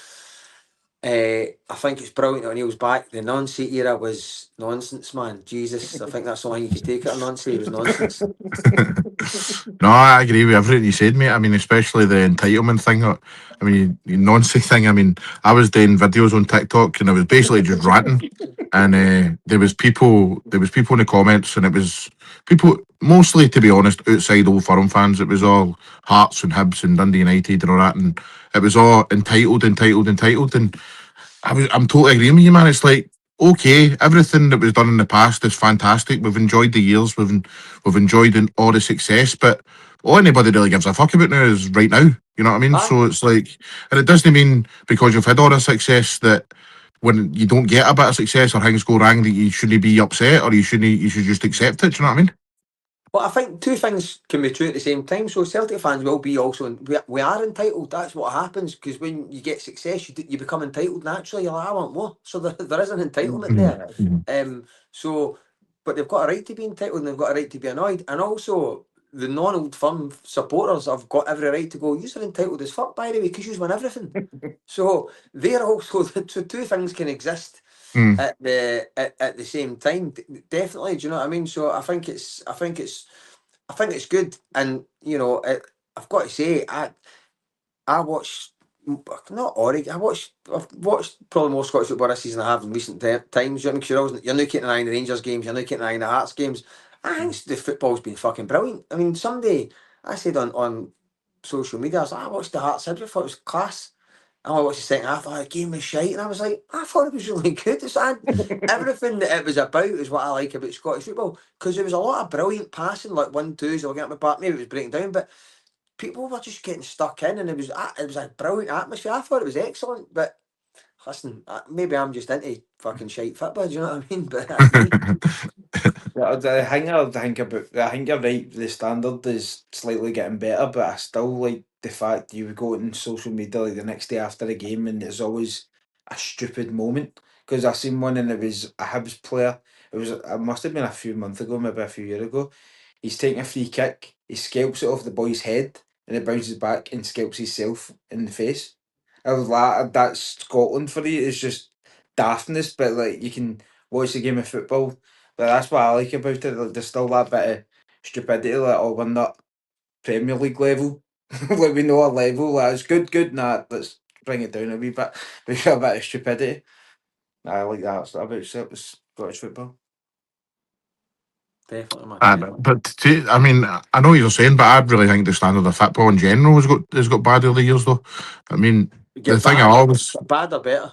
I think it's brilliant that O'Neill's back. The non-seat era was nonsense, man. Jesus, I think that's the only you could take it. A non-seat, it was nonsense. No, I agree with everything you said, mate. I mean, especially the entitlement thing. I mean, the nonsense thing. I mean, I was doing videos on TikTok and I was basically just ranting. And there was people in the comments, and it was people mostly, to be honest, outside Old Firm fans. It was all Hearts and Hibs and Dundee United and all that, and it was all entitled. And I'm totally agreeing with you, man. It's like, okay, everything that was done in the past is fantastic. We've enjoyed the years. We've enjoyed all the success, but all anybody really gives a fuck about now is right now. You know what I mean? Aye. So it's like, and it doesn't mean because you've had all the success that when you don't get a bit of success or things go wrong that you shouldn't be upset, or you should just accept it. Do you know what I mean? Well, I think two things can be true at the same time. So Celtic fans will be also, we are entitled. That's what happens, because when you get success, you become entitled naturally. You're like, I want more. So there is an entitlement there. So, but they've got a right to be entitled, and they've got a right to be annoyed. And also, the non-Old Firm supporters have got every right to go, you're entitled as fuck, by the way, because you won everything. So they're also, so two things can exist at the same time. Definitely, do you know what I mean? So I think it's good, and I've got to say, I watched not Oregon. I've watched probably more Scottish football this season than I have in recent times. You know, because you're now keeping an eye on the Rangers games, you're now keeping an eye on the Hearts games. I think the football's been fucking brilliant. I mean, someday I said on social media, I was like, I watched the Hearts. I thought it was class. And I watched the second half. I thought the game was shite, and I was like, I thought it was really good. Everything that it was about is what I like about Scottish football, because there was a lot of brilliant passing, like 1-2s. They were getting my back. Maybe it was breaking down, but people were just getting stuck in, and it was a brilliant atmosphere. I thought it was excellent. But listen, maybe I'm just into fucking shite football. Do you know what I mean? But that's me. I think you're right. The standard is slightly getting better, but I still like the fact you would go on social media like the next day after a game, and there's always a stupid moment. Because I seen one, and it was a Hibs player. It must have been a few months ago, maybe a few years ago. He's taking a free kick. He scalps it off the boy's head, and it bounces back and scalps himself in the face. I was like, that's Scotland for you. It's just daftness, but like you can watch the game of football. But that's what I like about it. Like, there's still that bit of stupidity, like, oh, we're not Premier League level. Like we know our level. Like, it's good. Nah, let's bring it down a wee bit. We got a bit of stupidity. I like that stuff about Scottish football. Definitely, man. I mean, I know what you're saying, but I really think the standard of football in general has got bad over the years, though. I mean, the Get thing I bad, always, bad or better.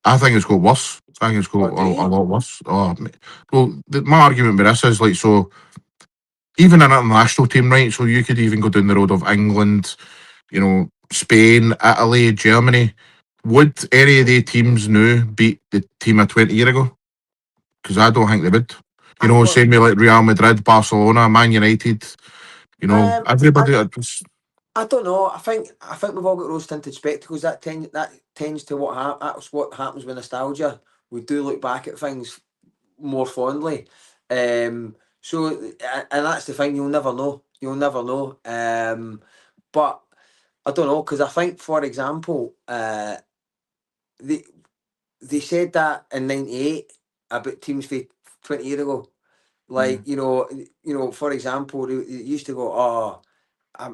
I think it's got worse. I think it's got Oh, do a you? lot worse. Oh, well, my argument with this is like, so even an international team, right? So you could even go down the road of England, Spain, Italy, Germany. Would any of the teams now beat the team of 20 years ago? Because I don't think they would. I don't. Same way like Real Madrid, Barcelona, Man United. I Everybody. Just, I don't know. I think we've all got rose tinted spectacles. That tends to that's what happens with nostalgia. We do look back at things more fondly. And that's the thing. You'll never know. You'll never know. But I don't know, because I think, for example, they they said that in '98 about teams for 20 years ago. Like, for example, they used to go, oh,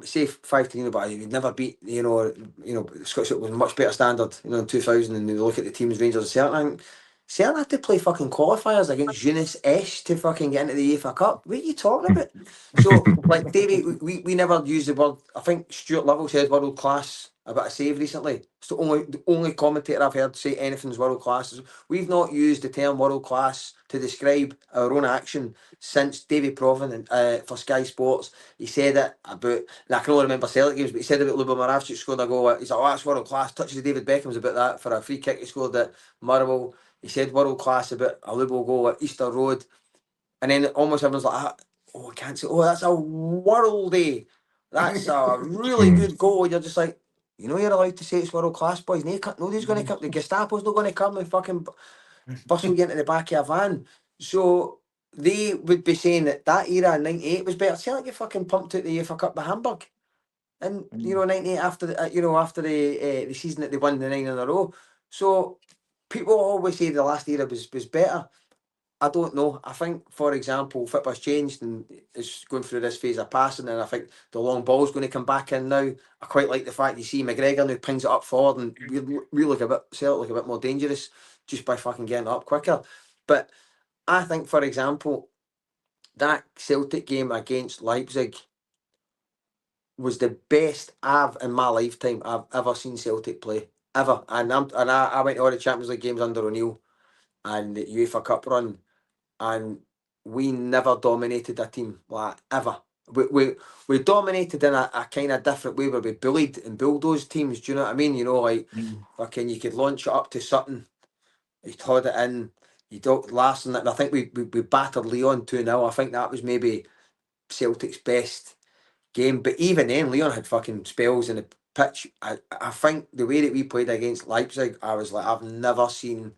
say 5-3, but you would never beat, Scottish football was a much better standard, in 2000, and they look at the teams, Rangers and Celtic. Celtic had to play fucking qualifiers against Eunice Esh to fucking get into the UEFA Cup. What are you talking about? So, like, Davey, we never use the word. I think Stuart Lovell said world class about a save recently. It's the only commentator I've heard say anything's world class. We've not used the term world class to describe our own action since Davy Provan for Sky Sports. He said it about, and I can only remember Celtic games, but he said about Lubo Moravcik scored a goal. He's like, oh, that's world class. Touches of David Beckham's about that for a free kick he scored at Motherwell. He said world class about a Lubo goal at Easter Road. And then almost everyone's like, oh, I can't say, oh, that's a worldie. That's a really good goal. You're just like, you're allowed to say it's world class, boys. Nobody's going to come. The Gestapo's not going to come and fucking bustle you into the back of a van. So they would be saying that era in '98 was better. Celtic get fucking pumped out the UEFA Cup by Hamburg. And '98 after the season that they won the 9 in a row. So people always say the last era was better. I don't know. I think, for example, football's changed and it's going through this phase of passing, and I think the long ball's going to come back in now. I quite like the fact you see McGregor now pings it up forward, and we look Celtic look a bit more dangerous just by fucking getting it up quicker. But I think, for example, that Celtic game against Leipzig was the best in my lifetime I've ever seen Celtic play. Ever. I went to all the Champions League games under O'Neill and the UEFA Cup run, and we never dominated a team like ever. We dominated in a kind of different way where we bullied and bulldozed teams. Do you know what I mean? Like fucking, you could launch it up to Sutton, you'd hold it in, you don't last. And I think we battered Leon 2-0. I think that was maybe Celtic's best game. But even then, Leon had fucking spells in the pitch. I think the way that we played against Leipzig, I was like, I've never seen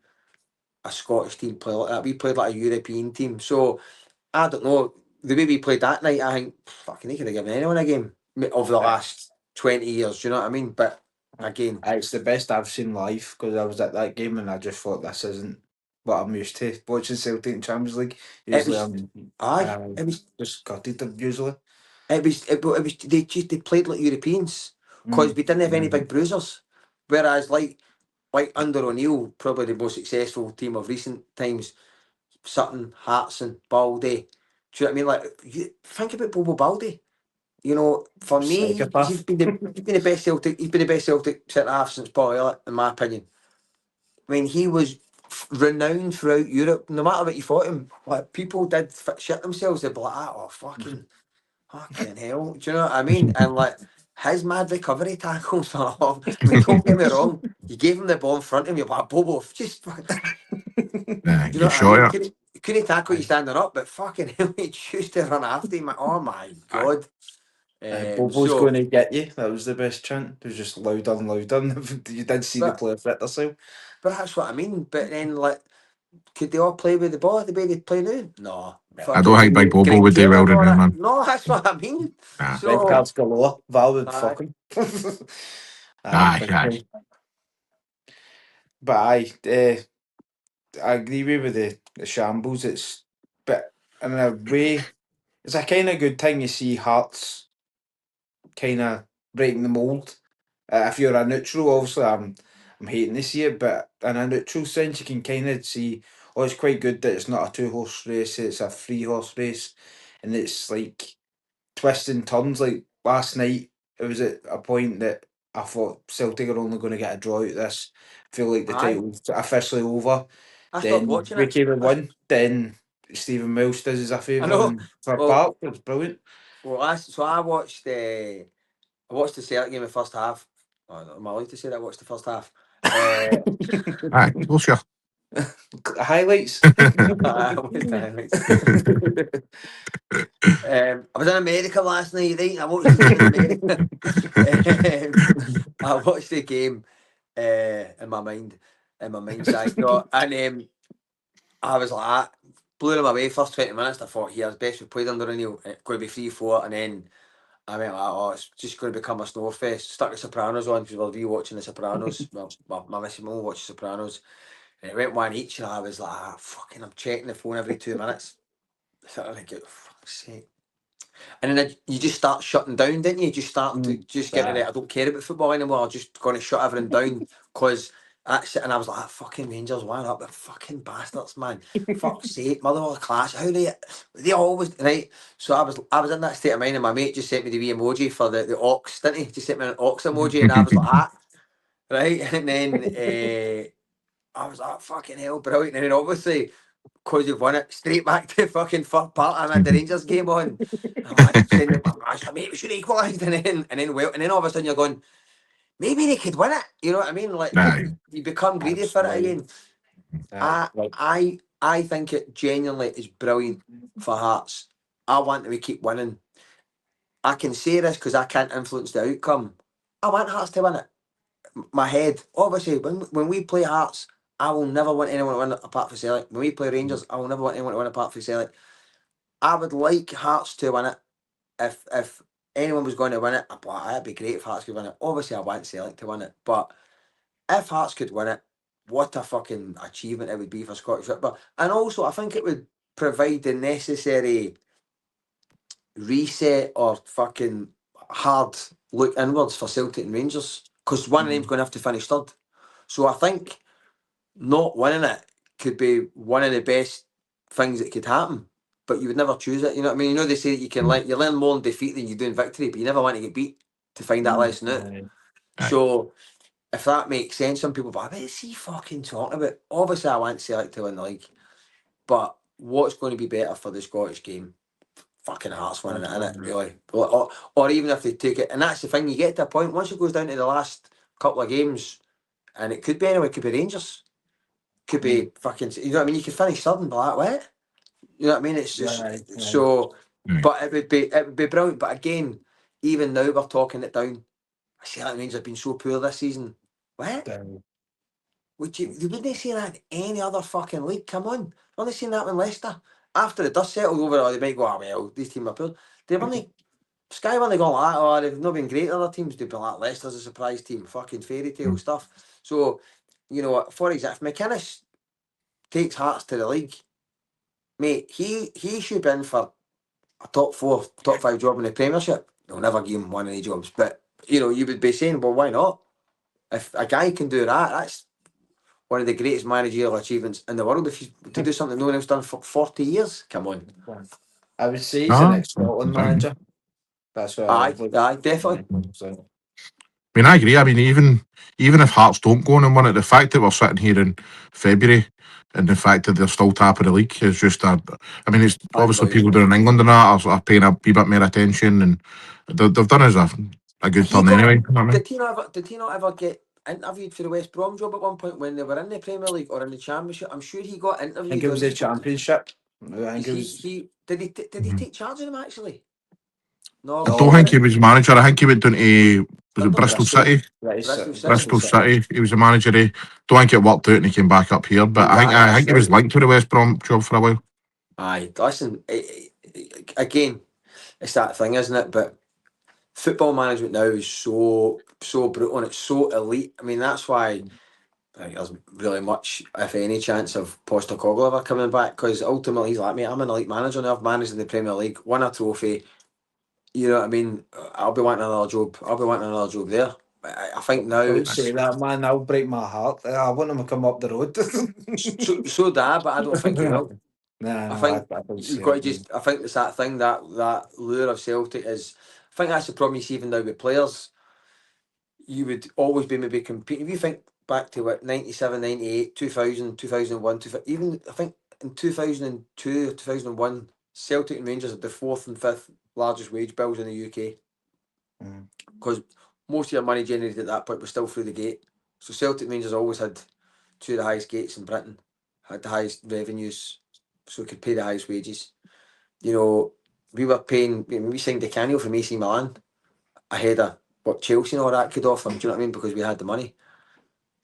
a Scottish team play like that. We played like a European team. So I don't know. The way we played that night, I think fucking they could have given anyone a game of the last 20 years. Do you know what I mean? But again, It's the best I've seen live because I was at that game and I just thought this isn't what I'm used to watching Celtic in Champions League. it Usually was I'm it was just gutted usually. they played like Europeans because we didn't have any big bruisers. Whereas like under O'Neill, probably the most successful team of recent times, Sutton, Hartson, Baldy. Do you know what I mean? Like, you think about Bobo Baldy. For me, Psychopath. he's been the best Celtic. He's been the best Celtic centre half since Paul Elliott, in my opinion. I mean, he was renowned throughout Europe. No matter what you thought him, like people did shit themselves. They'd be like, "Oh, fucking hell!" Do you know what I mean? And like his mad recovery tackles were off. I mean, don't get me wrong. You gave him the ball in front of him, you're like, Bobo, just nah, do you know get what I mean? shot Couldn't tackle you standing up, but fucking hell, he choose to run after him. Oh my at. god. Bobo's So, going to get you. That was the best chant. It was just louder and louder. You did see the but player fit themselves. but that's what I mean. But then, like, could they all play with the ball the way they play now? No. I don't think Big Fucking Bobo Greg would do Taylor well and right all now, that. man. No, that's what I mean. Nah. Red So, cards galore. Valid aye. fucking. Aye, Big aye. time. But I agree with the shambles. But in a way, it's a kind of good thing you see Hearts kind of breaking the mould. If you're a neutral, obviously I'm hating to see it, but in a neutral sense, you can kind of see, oh, it's quite good that it's not a 2-horse race, it's a 3-horse race, and it's like twists and turns. Like last night, it was at a point that I thought Celtic are only going to get a draw out of this. I feel like the Aye. title's officially over. I stopped Then watching we it. came and won. Then Stephen Mills does us a I favour know. and for Well, Park. It was brilliant. well, I watched the Celtic game in the first half. Oh, am I allowed to say that I watched the first half? Aye, well, sure. Highlights. I watched the highlights. I was in America last night, right? I watched the game in America. I watched the game in my mind's eye. No, and I was like, blew them away first 20 minutes. I thought, here's best we played under O'Neill. It's going to be 3-4, and then I went like, oh, it's just going to become a snore fest. Stuck the Sopranos on because we were rewatching the Sopranos. Well, my missus will watch the Sopranos. And it went one each, and I was like, fucking, I'm checking the phone every 2 minutes. So I think, fuck's sake. And then you just start shutting down, didn't you? Just start to just get it. I don't care about football anymore. I'm just going to shut everything down because that's it. And I was like, fucking Rangers, why up the fucking bastards, man? Fuck's sake, mother of the class. How they always right? So I was in that state of mind, and my mate just sent me the wee emoji for the ox, didn't he? Just sent me an ox emoji, and I was like, right. And then I was like, fucking hell, brilliant. And then obviously, because you've won it, straight back to fucking first part. I had the Rangers game on. I'm like, saying to my master, mate, we should have equalised. And then all of a sudden you're going, maybe they could win it. You know what I mean? Like Aye. you become greedy for it again. I think it genuinely is brilliant for Hearts. I want them to keep winning. I can say this because I can't influence the outcome. I want Hearts to win it. My head, obviously, when we play Hearts, I will never want anyone to win it apart from Celtic. When we play Rangers, I will never want anyone to win apart from Celtic. I would like Hearts to win it. If anyone was going to win it, it'd be great if Hearts could win it. Obviously, I want Celtic to win it, but if Hearts could win it, what a fucking achievement it would be for Scottish football. And also, I think it would provide the necessary reset or fucking hard look inwards for Celtic and Rangers, because one of them's going to have to finish third. So I think not winning it could be one of the best things that could happen. But you would never choose it. You know what I mean? You know they say that you learn more in defeat than you do in victory, but you never want to get beat to find that lesson out. Aye. So if that makes sense, some people, but what is he fucking talking about? Obviously, I want Celtic to win the league, but what's going to be better for the Scottish game? Fucking Hearts winning it, innit? Really, or even if they take it, and that's the thing. You get to a point once it goes down to the last couple of games, and it could be anyone. It could be Rangers. Could be fucking, you know what I mean? You could finish third and be like, what? You know what I mean? It's just so, but it would be brilliant. But again, even now we're talking it down. I see that Rangers have been so poor this season. What? You wouldn't say that in any other fucking league? Come on, only seen that in Leicester. After the dust settled over, they might go, oh well, these teams are poor. They weren't. Sky weren't going like that. Oh, they've not been great. Other teams, they've been like Leicester's a surprise team. Fucking fairy tale stuff. So, you know, for example, if McInnes takes Hearts to the league, mate, he should be in for a top 4, top 5 job in the Premiership. They'll never give him one of the jobs, but you know, you would be saying, well, why not? If a guy can do that, that's one of the greatest managerial achievements in the world. If you to do something no one else done for 40 years, come on. I would say he's an ex-Scotland manager. That's what Aye, definitely. I mean, I agree. I mean, even if Hearts don't go on and win it, the fact that we're sitting here in February and the fact that they're still top of the league is just I mean, it's obviously people down in England and that are paying a wee bit more attention, and they've done us a good turn anyway. You know what I mean? Did he not ever get interviewed for the West Brom job at one point when they were in the Premier League or in the Championship? I'm sure he got interviewed. I think it was the Championship. I think did he take charge of them actually? No, I don't think he was manager. I think he went down to Bristol City. Bristol City. He was a manager. Don't think it worked out, and he came back up here. But I think he was linked to the West Brom job for a while. Aye, listen. Again, it's that thing, isn't it? But football management now is so brutal and it's so elite. I mean, that's why I think there's really much, if any, chance of Postecoglou ever coming back, because ultimately he's like, mate, I'm an elite manager now. I've managed in the Premier League, won a trophy. You know what I mean? I'll be wanting another job. I'll be wanting another job there. I think now. Don't say that, man. That'll break my heart. I want him to come up the road. So do I, but I don't think he will. Nah, I no, think I don't you've see got to it. just. I think it's that thing that lure of Celtic is. I think that's the problem you see even now with players. You would always be maybe competing. If you think back to what 97, 98, 2000, 2001, even I think in 2002 or 2001, Celtic and Rangers had the fourth and fifth largest wage bills in the UK Mm. because most of your money generated at that point was still through the gate. So Celtic and Rangers always had two of the highest gates in Britain, had the highest revenues, so we could pay the highest wages. You know, we were paying. We signed the Canio from AC Milan ahead of what Chelsea and all that could offer. Do you know what I mean? Because we had the money.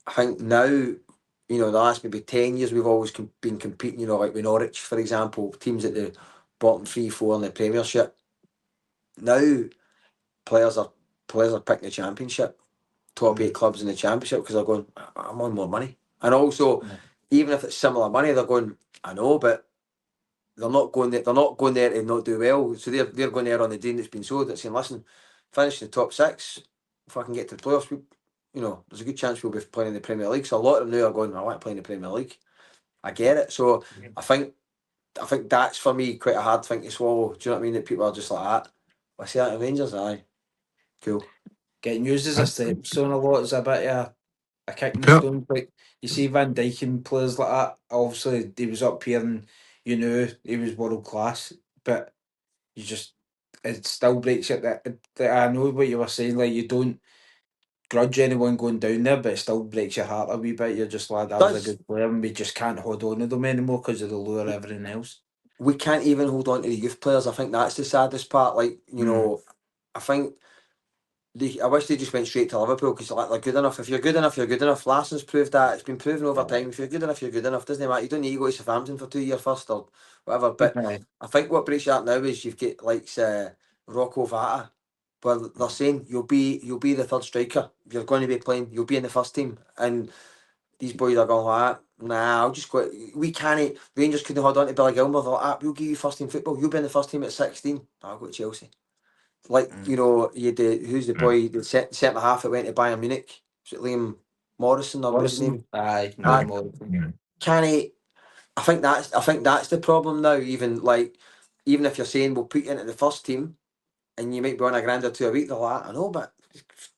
I think now, you know, the last maybe 10 years, we've always been competing, you know, like with Norwich, for example, teams at the bottom 3, 4 in the Premiership. Now, players are picking the Championship, top 8 clubs in the Championship because they're going, I'm on more money. And also, even if it's similar money, they're going, I know, but they're not going there. They're not going there to not do well. So they're going there on the dream that's been sold. That's saying, listen, finish in the top 6. If I can get to the playoffs, you know, there's a good chance we'll be playing in the Premier League. So a lot of them now are going, I want to play in the Premier League. I get it. So I think that's for me quite a hard thing to swallow. Do you know what I mean? That people are just like that. I see that in Rangers, aye. Cool. Getting used as a stepping stone a lot is a bit of a kick in the Yeah. stone. Like you see Van Dijk and players like that. Obviously, he was up here and you knew he was world class, but you just it still breaks it. That I know what you were saying. Like you don't grudge anyone going down there, but it still breaks your heart a wee bit. You're just like, that was a Does good player, and we just can't hold on to them anymore because of the lure of everything else. we can't even hold on to the youth players. I think that's the saddest part. Like, you know, I think I wish they just went straight to Liverpool because like, they're good enough. If you're good enough, you're good enough. Larson's proved that. It's been proven over time. If you're good enough, you're good enough. Doesn't matter. You don't need to go to Southampton for 2 years first or whatever. But Aye. I think what breaks you up now is you've got like Rocco Vata, where they're saying you'll be the third striker. You're going to be playing. You'll be in the first team. And these boys are going like, nah, I'll just go. We can't. Rangers couldn't hold on to Billy Gilmore. They're like, we'll give you first team football. You'll be in the first team at 16. I'll go to Chelsea. Like, you know, you had who's the boy, the centre half that went to Bayern Munich? Was it Liam Morrison or what's his name? Aye, Aye. Morrison. Can he? I think that's the problem now. Even if you're saying we'll put you into the first team and you might be on £1 or 2 a week, they're like, I know, but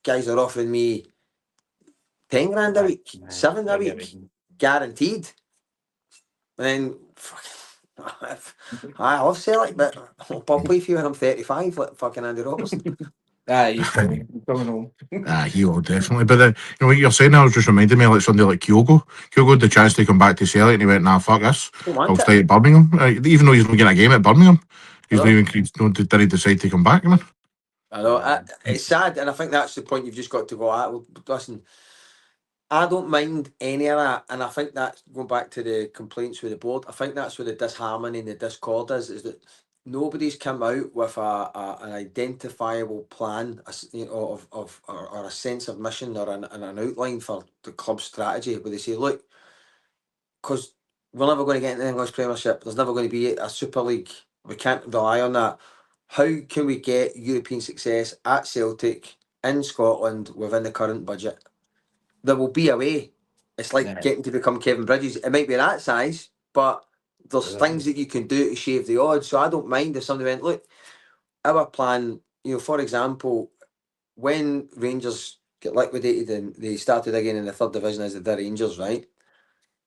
guys are offering me 10 grand a week, 7 a week, guaranteed. And then, I love Celtic, but I'll play for you when I'm 35, like fucking Andy Robertson. Aye, he's coming home. He will definitely. But then, you know what you're saying now was just reminding me of like somebody like Kyogo. Kyogo had the chance to come back to Celtic and he went, nah, fuck this. Don't want I'll it. stay at Birmingham. Even though he's not getting a game at Birmingham, he's not Hello? even didn't decide to come back, man. I know. It's sad, and I think that's the point you've just got to go at. Well, listen, I don't mind any of that, and I think that's going back to the complaints with the board. I think that's where the disharmony and the discord is that nobody's come out with an identifiable plan, you know, or a sense of mission or an outline for the club's strategy, where they say, look, because we're never going to get into the English Premiership. There's never going to be a Super League. We can't rely on that. How can we get European success at Celtic in Scotland within the current budget? There will be a way. It's like getting to become Kevin Bridges. It might be that size, but there's things that you can do to shave the odds. So I don't mind if somebody went, look, our plan, you know, for example, when Rangers get liquidated and they started again in the third division as the Rangers, right?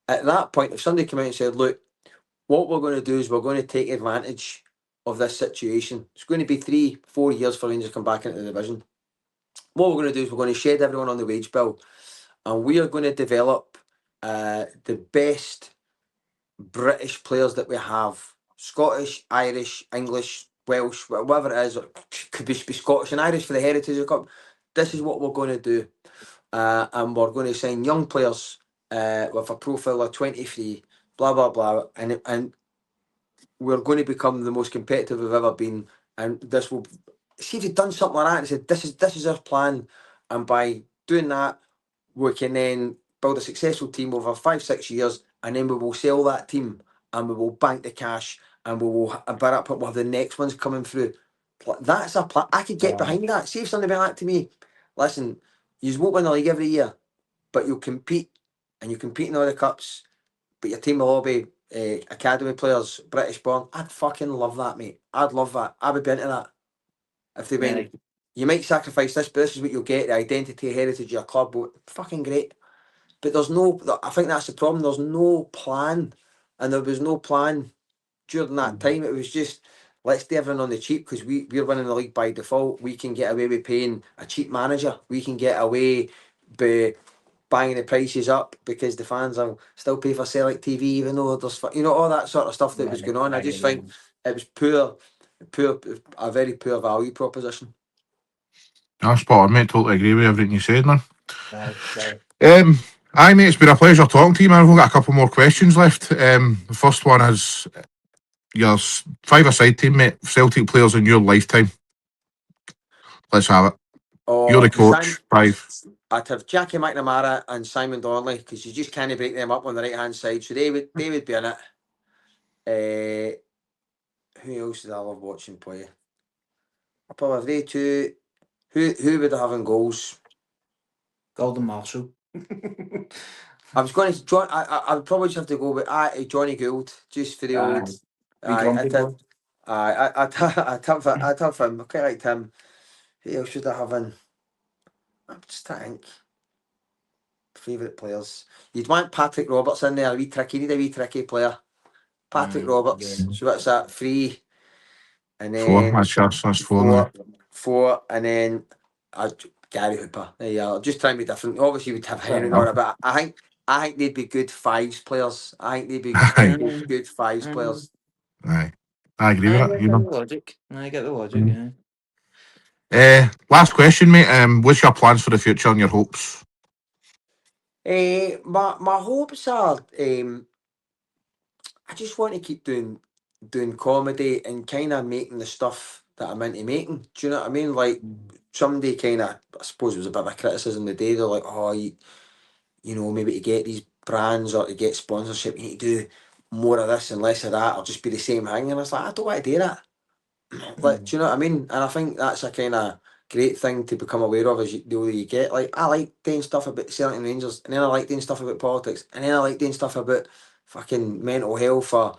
At that point, if somebody came out and said, look, what we're going to do is we're going to take advantage of this situation. It's going to be 3, 4 years for Rangers to come back into the division. What we're going to do is we're going to shed everyone on the wage bill and we are going to develop the best British players that we have. Scottish, Irish, English, Welsh, whatever it is. It could be Scottish and Irish for the Heritage Cup. This is what we're going to do. And we're going to sign young players with a profile of 23, blah, blah, blah. And we're going to become the most competitive we've ever been. And this will see if you've done something like that and said, this is our plan. And by doing that, we can then build a successful team over 5, 6 years, and then we will sell that team and we will bank the cash and we will we'll have the next ones coming through. That's a plan. I could get behind that. See if somebody went that to me. Listen, you won't win the league every year, but you'll compete, and you compete in all the cups. But your team will all be academy players, British born. I'd fucking love that, mate. I'd love that. I would be into that. If they went, you might sacrifice this, but this is what you'll get: the identity, heritage of your club. Fucking great. But there's no. I think that's the problem. There's no plan, and there was no plan during that time. It was just, let's do everything on the cheap because we're winning the league by default. We can get away with paying a cheap manager. We can get away by banging the prices up because the fans will still pay for Celtic TV, even though there's, all that sort of stuff that was going on. I just think it was poor, a very poor value proposition. That's spot on, mate. Totally agree with everything you said, man. Aye. Aye, mate, it's been a pleasure talking to you, man. We've got a couple more questions left. The first one is your five-a-side team, mate. Celtic players in your lifetime. Let's have it. You're the coach. Five. I'd have Jackie McNamara and Simon Donnelly because you just can't break them up on the right hand side. So they would be in it. Who else did I love watching play? I'll probably have they two. Who would I have in goals? Golden Marshall. I was going to John. I would probably just have to go with Johnny Gould just for the old. I'd have him. I quite liked him. Who else should I have in? I'm just trying to think. Favourite players. You'd want Patrick Roberts in there. You need a wee tricky player. Patrick Roberts. So what's that? 3. And then That's 4. Four. And then Gary Hooper. There you are. Just trying to be different. Obviously we'd have Henry on it, but I think they'd be good fives players. I think they'd be good fives players. Aye. I agree with that. I get the logic, Last question, mate. What's your plans for the future and your hopes? My hopes are I just want to keep doing comedy and kind of making the stuff that I'm into making. Do you know what I mean? Like somebody kind of, I suppose it was a bit of a criticism the day. They're like, oh, you know, maybe to get these brands or to get sponsorship, you need to do more of this and less of that, or just be the same thing. And I was like, I don't want to do that. Like, do you know what I mean? And I think that's a kind of great thing to become aware of as the older you get. Like, I like doing stuff about Celtic and Rangers, and then I like doing stuff about politics, and then I like doing stuff about fucking mental health or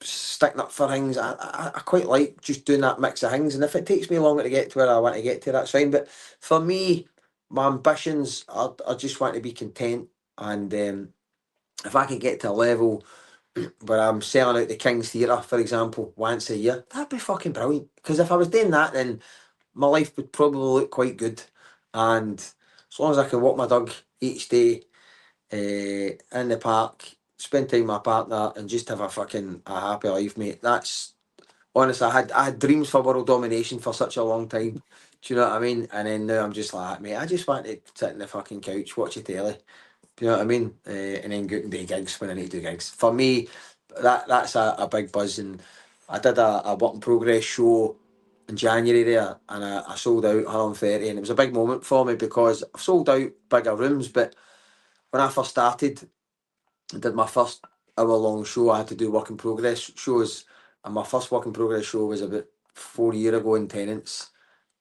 sticking up for things. I quite like just doing that mix of things, and if it takes me longer to get to where I want to get to, that's fine. But for me, my ambitions are I just want to be content, and if I can get to a level where I'm selling out the King's Theatre, for example, once a year, that'd be fucking brilliant. Because if I was doing that, then my life would probably look quite good. And as long as I can walk my dog each day in the park, spend time with my partner, and just have a happy life, mate. That's honestly, I had dreams for world domination for such a long time. Do you know what I mean? And then now I'm just like, mate, I just want to sit in the fucking couch, watch the telly. Do you know what I mean? And then go and do gigs when I need to do gigs. For me, that's a big buzz. And I did a work in progress show in January there, and I sold out 130, and it was a big moment for me because I've sold out bigger rooms, but when I first started, I did my first hour-long show. I had to do work in progress shows, and my first work in progress show was about 4 years ago in Tenants,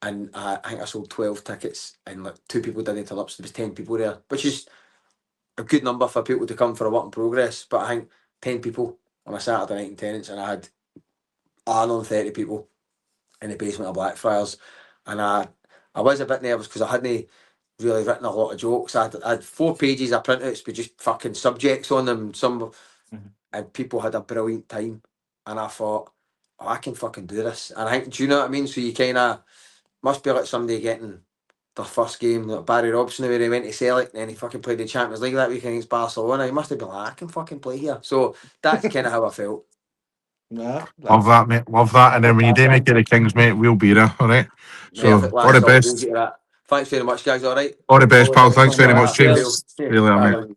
and I think I sold 12 tickets, and like 2 people didn't turn up, so there was 10 people there, which is a good number for people to come for a work in progress. But I think 10 people on a Saturday night in Tenants, and I had 130 people in the basement of Blackfriars, and I was a bit nervous because I hadn't really written a lot of jokes. I had 4 pages of printouts with just fucking subjects on them. And people had a brilliant time, and I thought, oh, I can fucking do this. And I think, do you know what I mean? So you kind of must be like somebody getting their first game, like Barry Robson, where he went to Celtic and then he fucking played the Champions League that weekend against Barcelona. He must have been like, I can fucking play here. So that's kind of how I felt. Love that, mate. Love that. And then when you do make it the Kings, mate, we'll be there. All right. So Perfect, all the best. Thanks very much, guys. All right. All the best, pal. Thanks very much. Cheers. Cheers. See you later, mate.